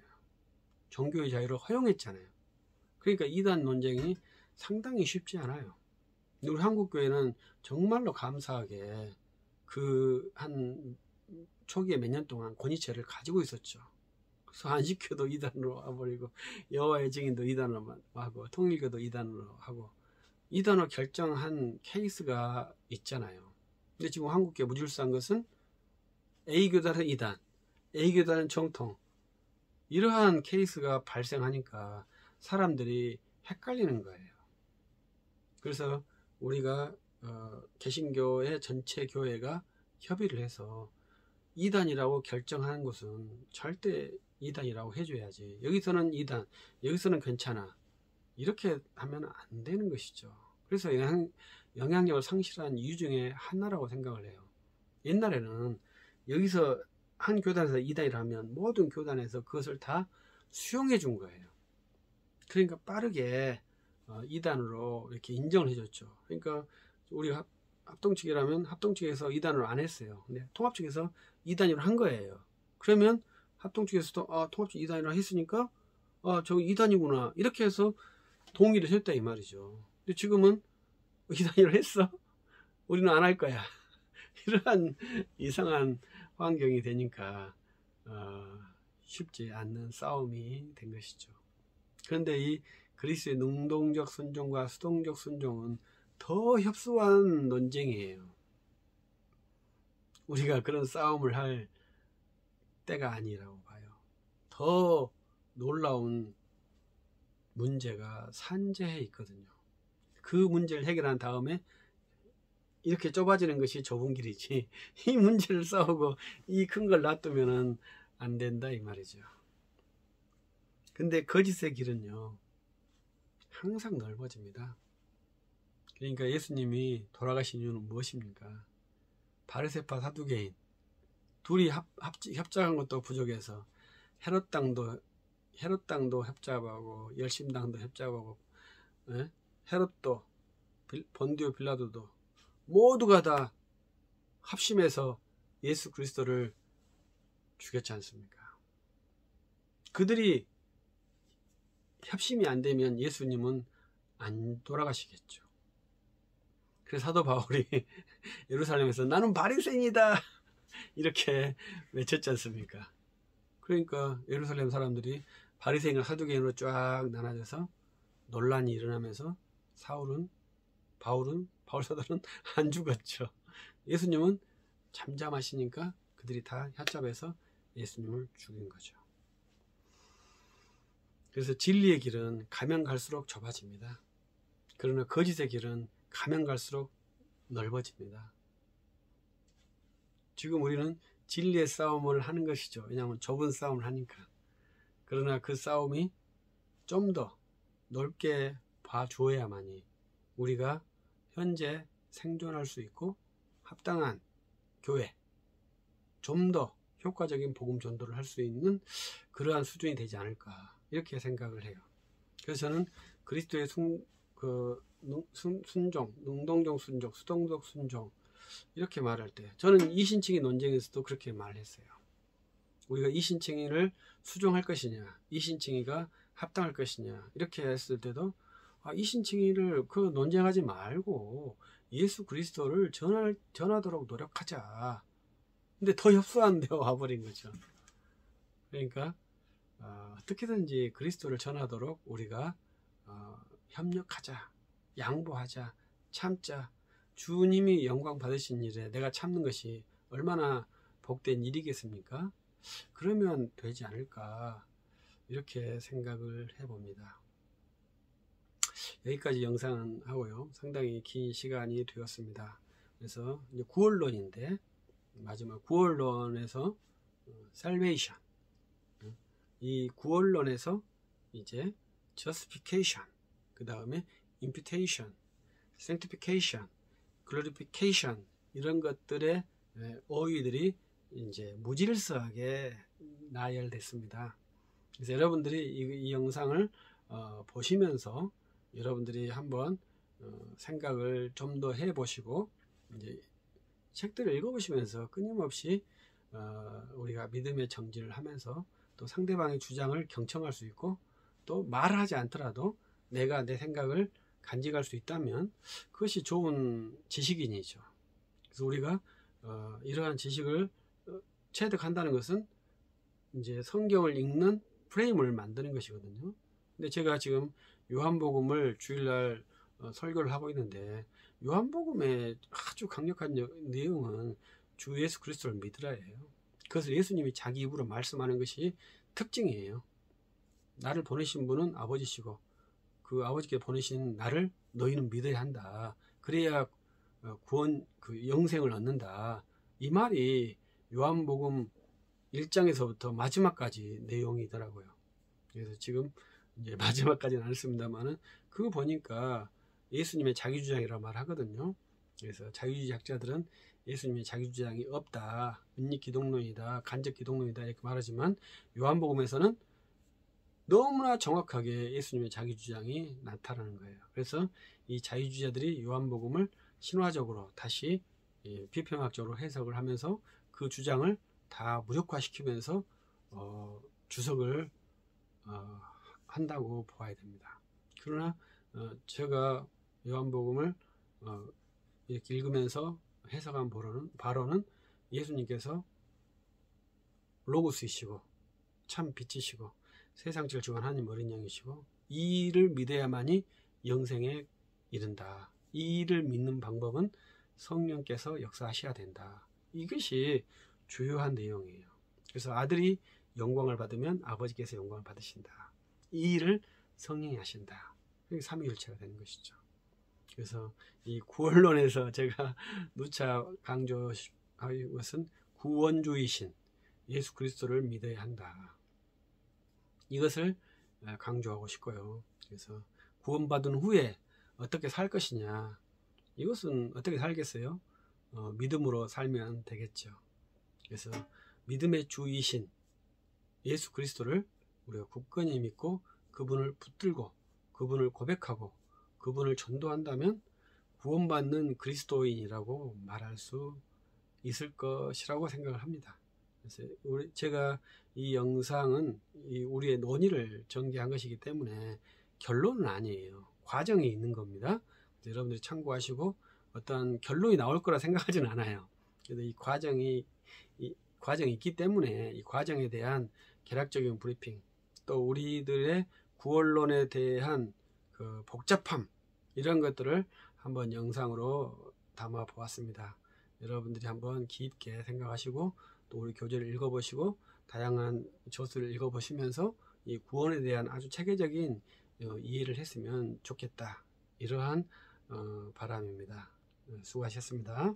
종교의 자유를 허용했잖아요. 그러니까 2단 논쟁이 상당히 쉽지 않아요. 우리 한국교회는 정말로 감사하게 그 한 초기에 몇 년 동안 권위체를 가지고 있었죠. 그래서 안식교도 2단으로 와버리고 여호와의 증인도 2단으로 하고 통일교도 2단으로 하고 2단으로 결정한 케이스가 있잖아요. 근데 지금 한국교회 무질서한 것은 A교단은 2단, A교단은 정통, 이러한 케이스가 발생하니까 사람들이 헷갈리는 거예요. 그래서 우리가 개신교의 전체 교회가 협의를 해서 2단이라고 결정하는 것은 절대 2단이라고 해줘야지. 여기서는 2단, 여기서는 괜찮아. 이렇게 하면 안 되는 것이죠. 그래서 영향력을 상실한 이유 중에 하나라고 생각을 해요. 옛날에는 여기서 한 교단에서 2단이라 하면 모든 교단에서 그것을 다 수용해 준 거예요. 그러니까 빠르게 2단으로 이렇게 인정을 해줬죠. 그러니까 우리가 합동 측이라면 합동 측에서 2단으로 안 했어요. 근데 통합 측에서 2단으로 한 거예요. 그러면 합동 측에서도 통합 측 2단으로 했으니까 저 이단이구나 이렇게 해서 동의를 했다 이 말이죠. 근데 지금은 이단이를 했어? 우리는 안 할 거야. 이러한 이상한 환경이 되니까 쉽지 않는 싸움이 된 것이죠. 그런데 이 그리스도의 능동적 순종과 수동적 순종은 더 협소한 논쟁이에요. 우리가 그런 싸움을 할 때가 아니라고 봐요. 더 놀라운 문제가 산재해 있거든요. 그 문제를 해결한 다음에 이렇게 좁아지는 것이 좁은 길이지, 이 문제를 싸우고 이 큰 걸 놔두면 안 된다 이 말이죠. 근데 거짓의 길은요 항상 넓어집니다. 그러니까 예수님이 돌아가신 이유는 무엇입니까? 바리새파 사두개인 둘이 협작한 것도 부족해서 헤롯 당도 협작하고 열심당도 협작하고, 헤롯도 본디오 빌라도도 모두가 다 합심해서 예수 그리스도를 죽였지 않습니까? 그들이 협심이 안 되면 예수님은 안 돌아가시겠죠. 그래서 사도 바울이 예루살렘에서 나는 바리새인이다 이렇게 외쳤지 않습니까? 그러니까 예루살렘 사람들이 바리새인과 사두개인으로 쫙 나눠져서 논란이 일어나면서 바울 사도는 안 죽었죠. 예수님은 잠잠하시니까 그들이 다 협잡해서 예수님을 죽인 거죠. 그래서 진리의 길은 가면 갈수록 좁아집니다. 그러나 거짓의 길은 가면 갈수록 넓어집니다. 지금 우리는 진리의 싸움을 하는 것이죠. 왜냐하면 좁은 싸움을 하니까. 그러나 그 싸움이 좀 더 넓게 봐주어야만이 우리가 현재 생존할 수 있고 합당한 교회, 좀 더 효과적인 복음 전도를 할 수 있는 그러한 수준이 되지 않을까 이렇게 생각을 해요. 그래서 저는 그리스도의 순종, 능동적 순종, 수동적 순종 이렇게 말할 때 저는 이신칭의 논쟁에서도 그렇게 말했어요. 우리가 이신칭의를 수종할 것이냐, 이신칭의가 합당할 것이냐 이렇게 했을 때도 이신칭의를 논쟁하지 말고 예수 그리스도를 전하도록 노력하자. 근데 더 협소한 데가 와버린 거죠. 그러니까 어떻게든지 그리스도를 전하도록 우리가 협력하자, 양보하자, 참자. 주님이 영광 받으신 일에 내가 참는 것이 얼마나 복된 일이겠습니까? 그러면 되지 않을까 이렇게 생각을 해봅니다. 여기까지 영상 하고요. 상당히 긴 시간이 되었습니다. 그래서 이제 구원론인데 마지막 구원론에서 salvation, 이 구원론에서 이제 justification, 그 다음에 imputation, sanctification, glorification 이런 것들의 어휘들이 이제 무질서하게 나열됐습니다. 그래서 여러분들이 이 영상을 보시면서 여러분들이 한번 생각을 좀 더 해보시고 이제 책들을 읽어보시면서 끊임없이 우리가 믿음의 정진을 하면서 또 상대방의 주장을 경청할 수 있고 또 말하지 않더라도 내가 내 생각을 간직할 수 있다면 그것이 좋은 지식인이죠. 그래서 우리가 이러한 지식을 체득한다는 것은 이제 성경을 읽는 프레임을 만드는 것이거든요. 근데 제가 지금 요한복음을 주일날 설교를 하고 있는데 요한복음의 아주 강력한 내용은 주 예수 그리스도를 믿으라예요. 그것을 예수님이 자기 입으로 말씀하는 것이 특징이에요. 나를 보내신 분은 아버지시고 그 아버지께 보내신 나를 너희는 믿어야 한다. 그래야 구원, 영생을 얻는다. 이 말이 요한복음 1장에서부터 마지막까지 내용이더라고요. 그래서 지금 이제 마지막까지는 안 했습니다만은 그거 보니까 예수님의 자기주장이라고 말하거든요. 그래서 자유주의 학자들은 예수님의 자기주장이 없다, 은닉기독론이다, 간접기독론이다 이렇게 말하지만 요한복음에서는 너무나 정확하게 예수님의 자기주장이 나타나는 거예요. 그래서 이 자유주의자들이 요한복음을 신화적으로 다시 비평학적으로 해석을 하면서 그 주장을 다 무력화시키면서 주석을 한다고 보아야 됩니다. 그러나 제가 요한복음을 이렇게 읽으면서 해석한 바로는 예수님께서 로고스이시고 참 빛이시고 세상을 주관 하나님 어린 양이시고 이 일을 믿어야만이 영생에 이른다. 이 일을 믿는 방법은 성령께서 역사하셔야 된다. 이것이 주요한 내용이에요. 그래서 아들이 영광을 받으면 아버지께서 영광을 받으신다. 이 일을 성령이 하신다. 그게 삼위일체가 되는 것이죠. 그래서 이 구원론에서 제가 누차 강조할 것은 구원주이신 예수 그리스도를 믿어야 한다. 이것을 강조하고 싶고요. 그래서 구원받은 후에 어떻게 살 것이냐, 이것은 어떻게 살겠어요? 믿음으로 살면 되겠죠. 그래서 믿음의 주이신 예수 그리스도를 우리가 굳건히 믿고 그분을 붙들고 그분을 고백하고 그분을 전도한다면 구원받는 그리스도인이라고 말할 수 있을 것이라고 생각을 합니다. 그래서 제가 이 영상은 우리의 논의를 전개한 것이기 때문에 결론은 아니에요. 과정이 있는 겁니다. 여러분들이 참고하시고 어떤 결론이 나올 거라 생각하지는 않아요. 그래서 이 과정이 있기 때문에 이 과정에 대한 개략적인 브리핑, 또 우리들의 구원론에 대한 그 복잡함, 이런 것들을 한번 영상으로 담아 보았습니다. 여러분들이 한번 깊게 생각하시고 또 우리 교재를 읽어보시고 다양한 저서를 읽어보시면서 이 구원에 대한 아주 체계적인 이해를 했으면 좋겠다. 이러한 바람입니다. 수고하셨습니다.